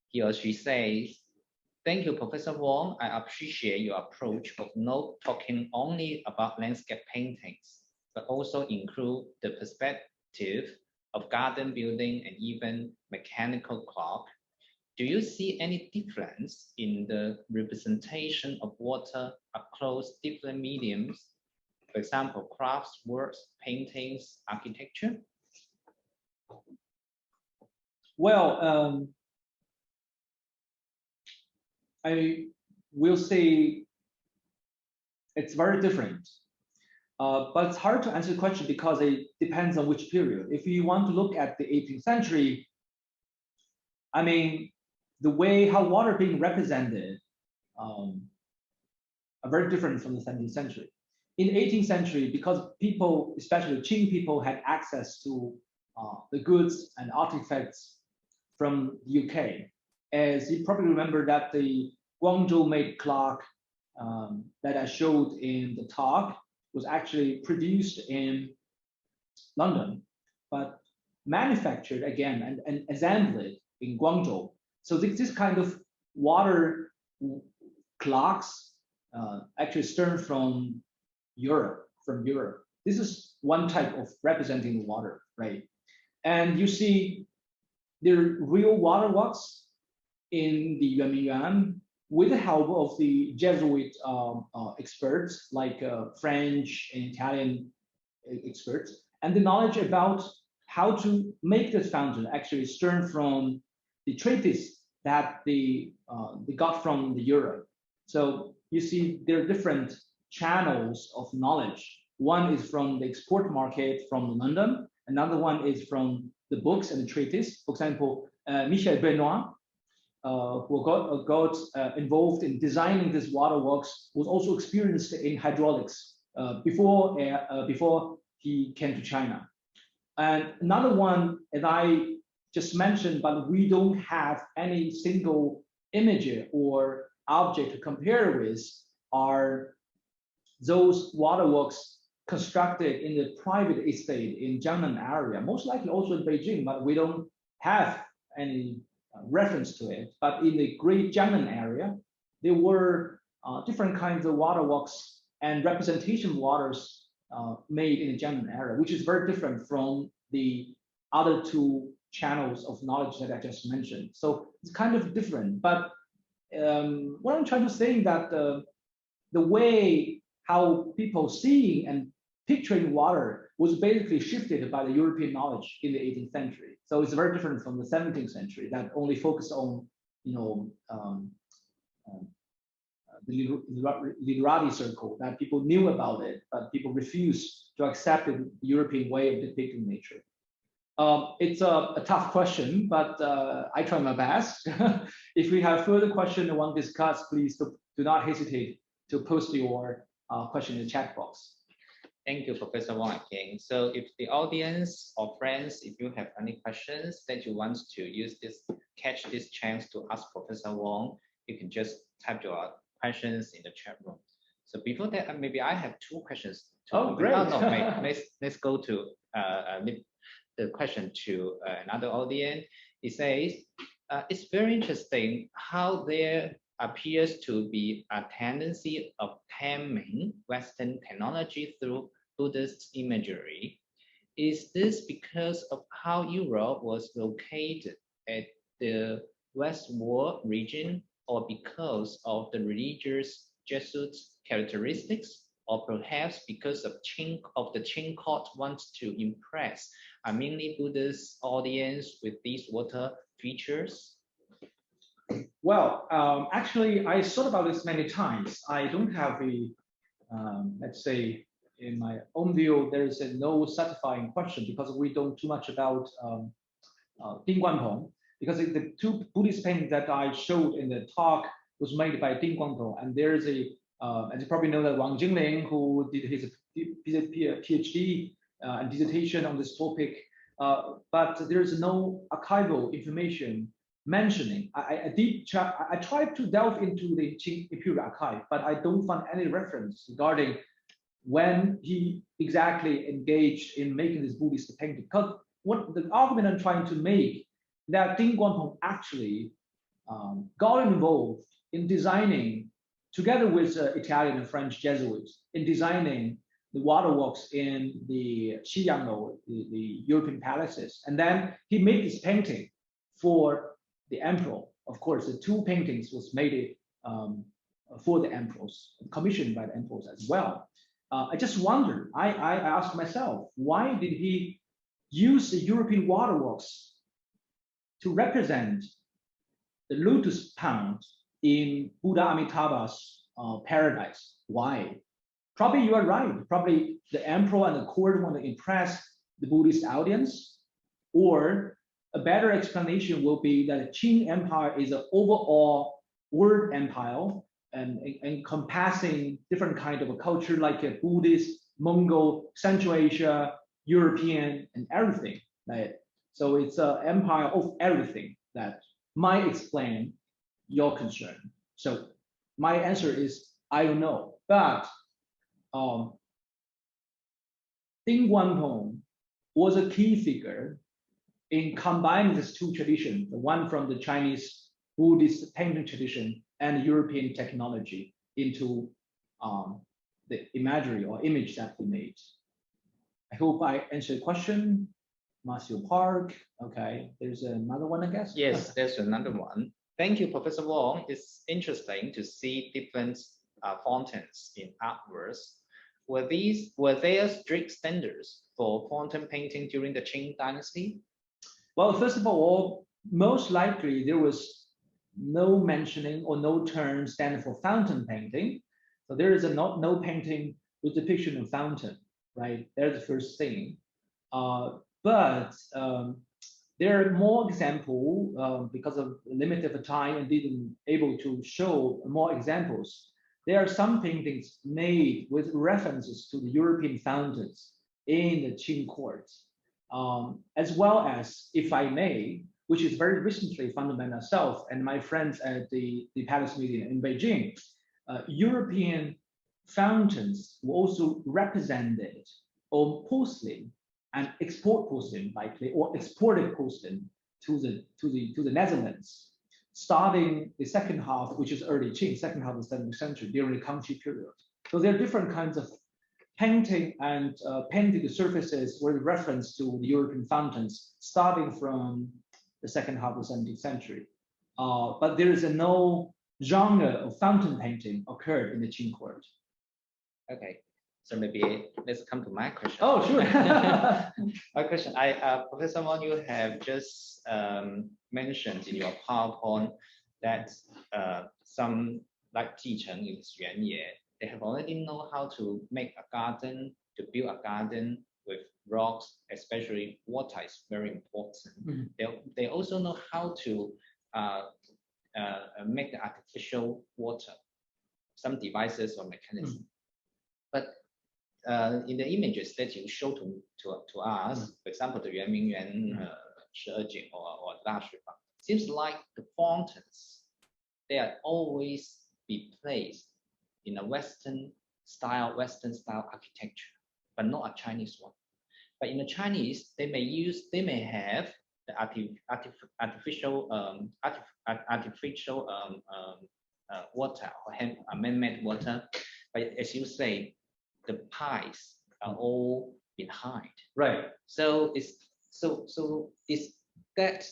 Speaker 1: He or she says, thank you, Professor Wang. I appreciate your approach of not talking only about landscape paintings, but also include the perspective of garden building and even mechanical clock. Do you see any difference in the representation of water across different mediums? For example, crafts, works, paintings, architecture?
Speaker 2: Well, I we'll see it's very different. But it's hard to answer the question because it depends on which period. If you want to look at the 18th century, I mean, the way how water being represented are very different from the 17th century. In the 18th century, because people, especially Qing people, had access to the goods and artifacts from the UK. As you probably remember that the Guangzhou made clock that I showed in the talk was actually produced in London, but manufactured again and assembled in Guangzhou. So this kind of water clocks actually stemmed from Europe. This is one type of representing water, right? And you see the real waterworks in the Lianming with the help of the Jesuit experts like French and Italian experts, and the knowledge about how to make this fountain actually stemmed from the treatise that they got from the Europe. So you see there are different channels of knowledge. One is from the export market from London. Another one is from the books and the treatise. For example, Michel Benoit, who got involved in designing this waterworks, was also experienced in hydraulics before he came to China. And another one, as I just mentioned, but we don't have any single image or object to compare with, are those waterworks constructed in the private estate in Jiangnan area, most likely also in Beijing, but we don't have any reference to it. But in the Great Jiangnan area, there were different kinds of waterworks and representation waters made in the Jiangnan area, which is very different from the other two channels of knowledge that I just mentioned. So it's kind of different. But what I'm trying to say is that the way how people seeing and picturing water was basically shifted by the European knowledge in the 18th century. So it's very different from the 17th century that only focused on, the literati circle, that people knew about it, but people refused to accept the European way of depicting nature. It's a tough question, but I try my best. If we have further questions and want to discuss, please do not hesitate to post your question in the chat box.
Speaker 1: Thank you, Professor Wang again. So if the audience or friends, if you have any questions that you want to catch this chance to ask Professor Wang, you can just type your questions in the chat room. So before that, maybe I have two questions.
Speaker 2: Great.
Speaker 1: Oh, no, let's go to the question to another audience. It says, it's very interesting how there appears to be a tendency of taming Western technology through Buddhist imagery. Is this because of how Europe was located at the westward region, or because of the religious Jesuit characteristics, or perhaps because of the Qing court wants to impress a mainly Buddhist audience with these water features?
Speaker 2: Well, actually, I thought about this many times. I don't have a, let's say, in my own view, there is no satisfying question because we don't too much about Ding Guanpeng, because the two Buddhist paintings that I showed in the talk was made by Ding Guanpeng, and there is a, as you probably know, that Wang Jingling, who did his PhD and dissertation on this topic, but there is no archival information mentioning. I tried to delve into the Qing Imperial Archive, but I don't find any reference regarding when he exactly engaged in making this Buddhist painting. Because what the argument I'm trying to make, that Ding Guanpeng actually got involved in designing, together with Italian and French Jesuits, in designing the waterworks in the Xiyanglo, the European palaces. And then he made this painting for the emperor. Of course, the two paintings was made for the emperors, commissioned by the emperors as well. I just wondered, I asked myself, why did he use the European waterworks to represent the lotus pond in Buddha Amitabha's paradise. Why? Probably you are right. Probably the emperor and the court want to impress the Buddhist audience, or a better explanation will be that the Qing Empire is an overall world empire and encompassing different kind of a culture like a Buddhist, Mongol, Central Asia, European, and everything. Right? So it's an empire of everything that might explain your concern. So my answer is I don't know, but Ding Guangpong was a key figure in combining these two traditions, the one from the Chinese Buddhist painting tradition and European technology into the imagery or image that we made. I hope I answered the question. Marcel Park. Okay, there's another one, I guess.
Speaker 1: Yes, there's another one. Thank you, Professor Wang. It's interesting to see different fountains in artworks. Were there strict standards for fountain painting during the Qing dynasty?
Speaker 2: Well, first of all, most likely there was no mentioning or no term standing for fountain painting. So there is no painting with depiction of fountain, right? There's the first thing. But there are more examples because of limited time and didn't able to show more examples. There are some paintings made with references to the European fountains in the Qing court, as well as, if I may, which is very recently found by myself and my friends at the Palace Museum in Beijing, European fountains were also represented on porcelain and export porcelain likely, or exported porcelain to the Netherlands, starting the second half, which is early Qing, second half of the 17th century during the Kangxi period. So there are different kinds of painting and painted surfaces with reference to the European fountains, starting from the second half of the 17th century. But there is no genre of fountain painting occurred in the Qing court.
Speaker 1: Okay, so maybe let's come to my question.
Speaker 2: Oh, sure.
Speaker 1: My question, Professor Wang, you have just mentioned in your PowerPoint that some like Jicheng in Xuanye, they have already know how to make a garden, to build a garden with rocks, especially water is very important. Mm-hmm. They also know how to make the artificial water, some devices or mechanism. Mm-hmm. But in the images that you show to us, mm-hmm. for example, the Lianming Yuan or Dashuba, seems like the fountains, they are always be placed in a Western style architecture, but not a Chinese one. But in the Chinese, they may have the artificial water or man-made water. But as you say, the pipes are all behind. Right. So is that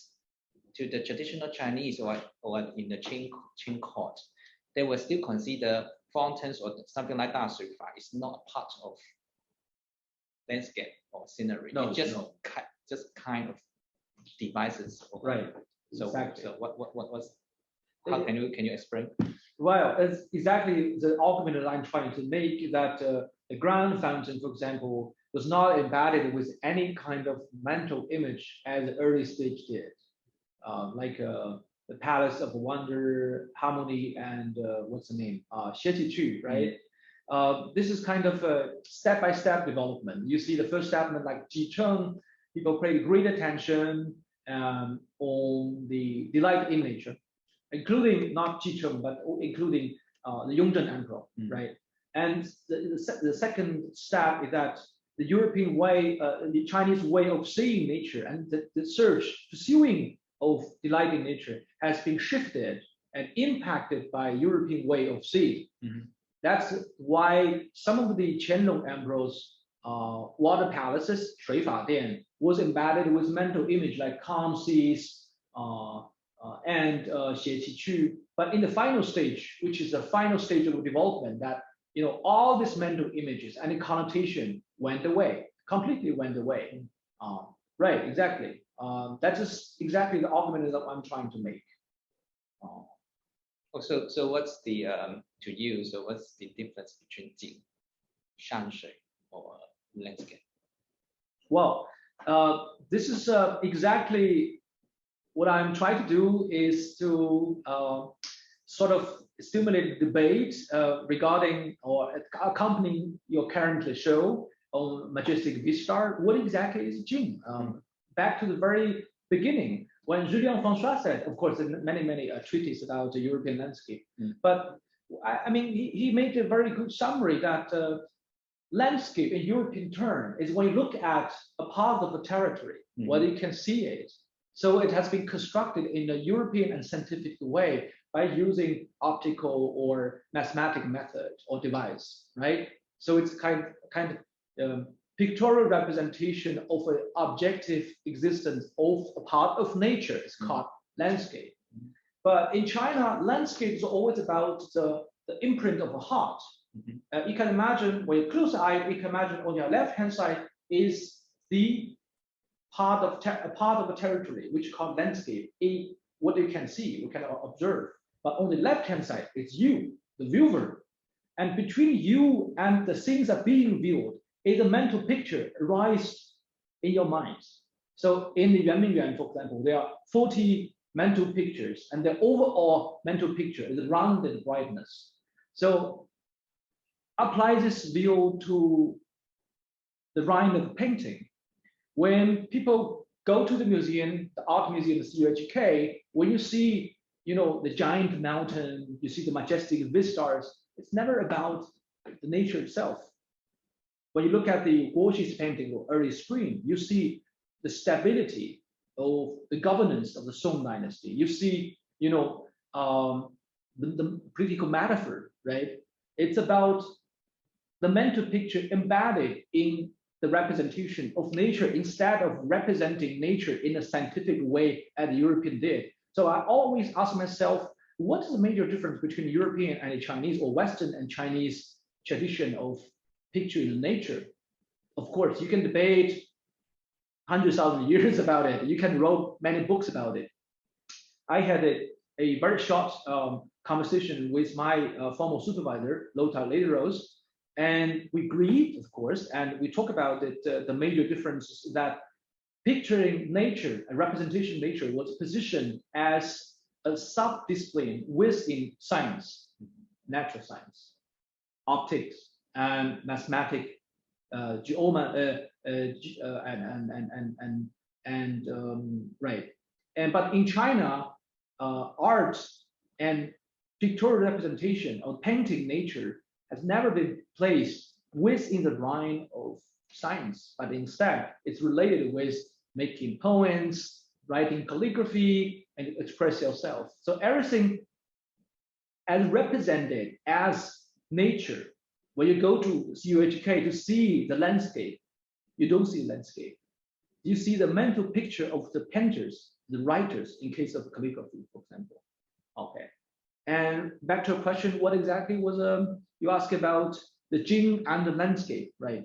Speaker 1: to the traditional Chinese or in the Qing court, they will still consider fountains or something like that is not a part of landscape or scenery. No, it's just kind of devices. Right. So, exactly. So how can you explain?
Speaker 2: Well, it's exactly the argument that I'm trying to make, that the grand fountain, for example, was not embedded with any kind of mental image as the early stage did, like the Palace of Wonder, Harmony, and what's the name? Xie right? This is kind of a step-by-step development. You see the first step, like Jicheng, people pay great attention on the delight in nature, including not Jicheng, but including the Yongzheng Emperor, right? And the second step is that the European way, the Chinese way of seeing nature and the search, pursuing of delight in nature has been shifted and impacted by European way of seeing. Mm-hmm. That's why some of the Qianlong Emperor's water palaces, Shui Fa Dian, was embedded with mental image like calm seas and Xie Qi Qu. But in the final stage, which is the final stage of development, that all these mental images and the connotation went away, completely went away. Right, exactly. That's just exactly the argument that I'm trying to make.
Speaker 1: Oh, so what's the to you? So what's the difference between Qing, Shanshui, or landscape?
Speaker 2: Well, this is exactly what I'm trying to do, is to sort of stimulate debate regarding or accompanying your current show on Majestic Vistas. What exactly is Qing? Back to the very beginning, when Julien François said, of course, many treatises about the European landscape, but I mean, he made a very good summary that landscape in European term is when you look at a part of the territory, whether you can see it. So it has been constructed in a European and scientific way by using optical or mathematical method or device, right? So it's kind of pictorial representation of an objective existence of a part of nature. It's called landscape. But in China, landscape is always about the imprint of a heart. You can imagine, when you close the eye, you can imagine on your left-hand side is the part of a territory, which is called landscape, what you can see, you can observe. But on the left-hand side, it's you, the viewer. And between you and the things that are being viewed is a mental picture arise in your mind. So in the Lianming, for example, there are 40 mental pictures, and the overall mental picture is rounded brightness. So apply this view to the line of painting. When people go to the museum, the art museum, the CUHK, when you see, the giant mountain, you see the majestic vistas, it's never about the nature itself. When you look at the Guoxi's painting or early Spring, you see the stability of the governance of the Song dynasty. You see, the political metaphor, right? It's about the mental picture embedded in the representation of nature instead of representing nature in a scientific way as the European did. So I always ask myself, what is the major difference between European and Chinese or Western and Chinese tradition of picturing nature? Of course, you can debate 100,000 years about it. You can write many books about it. I had a very short conversation with my former supervisor, Lothar Lederos, and we agreed, of course, and we talk about it, the major difference that picturing nature and representation of nature was positioned as a sub-discipline within science, natural science, optics, and mathematics, geometry, right. But in China, art and pictorial representation or painting nature has never been placed within the line of science, but instead it's related with making poems, writing calligraphy, and express yourself. So everything as represented as nature. When you go to CUHK to see the landscape, you don't see landscape. You see the mental picture of the painters, the writers, in case of calligraphy, for example. Okay. And back to a question, what exactly was you asked about the Qing and the landscape, right?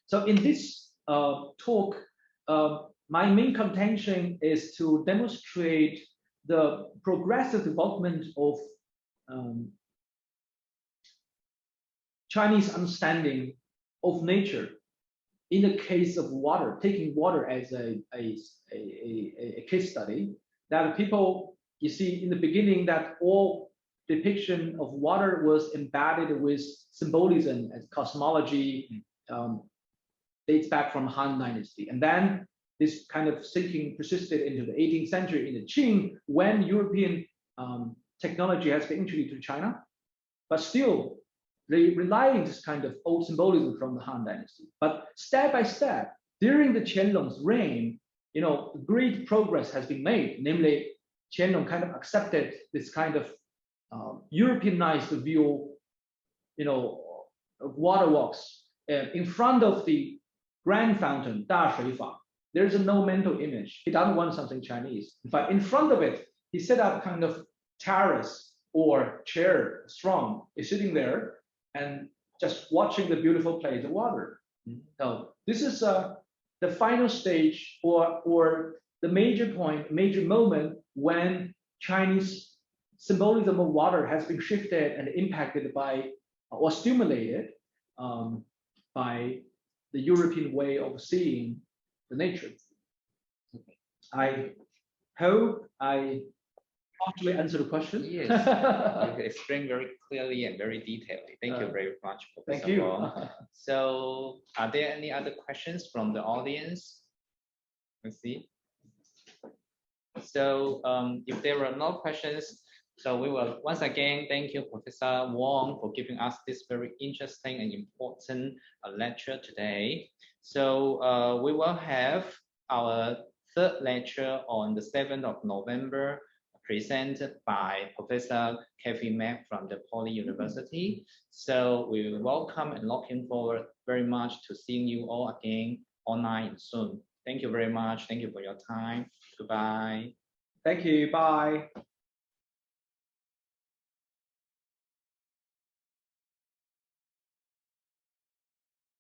Speaker 2: So in this talk, my main contention is to demonstrate the progressive development of Chinese understanding of nature in the case of water, taking water as a case study, that people, you see in the beginning that all depiction of water was embedded with symbolism as cosmology, dates back from Han Dynasty. And then this kind of thinking persisted into the 18th century in the Qing, when European technology has been introduced to China, but still they rely on this kind of old symbolism from the Han Dynasty. But step by step, during the Qianlong's reign, great progress has been made. Namely, Qianlong kind of accepted this kind of Europeanized view, of waterworks in front of the Grand Fountain, Da Shui Fa. There's a no mental image. He doesn't want something Chinese. But in front of it, he set up kind of terrace or chair, throne, is sitting there and just watching the beautiful place of water. So this is the final stage or the major point, major moment when Chinese symbolism of water has been shifted and impacted by or stimulated by the European way of seeing the nature. I hope I partially answered the question.
Speaker 1: Yes, you explained very clearly and very detailedly. Thank you very much, Professor
Speaker 2: Thank you.
Speaker 1: Wang. So, are there any other questions from the audience? Let's see. So, if there are no questions, so we will once again thank you, Professor Wang, for giving us this very interesting and important lecture today. So, we will have our third lecture on the 7th of November, presented by Professor Kevin Mack from the Poly University. So we welcome and looking forward very much to seeing you all again online soon. Thank you very much. Thank you for your time. Goodbye.
Speaker 2: Thank you. Bye.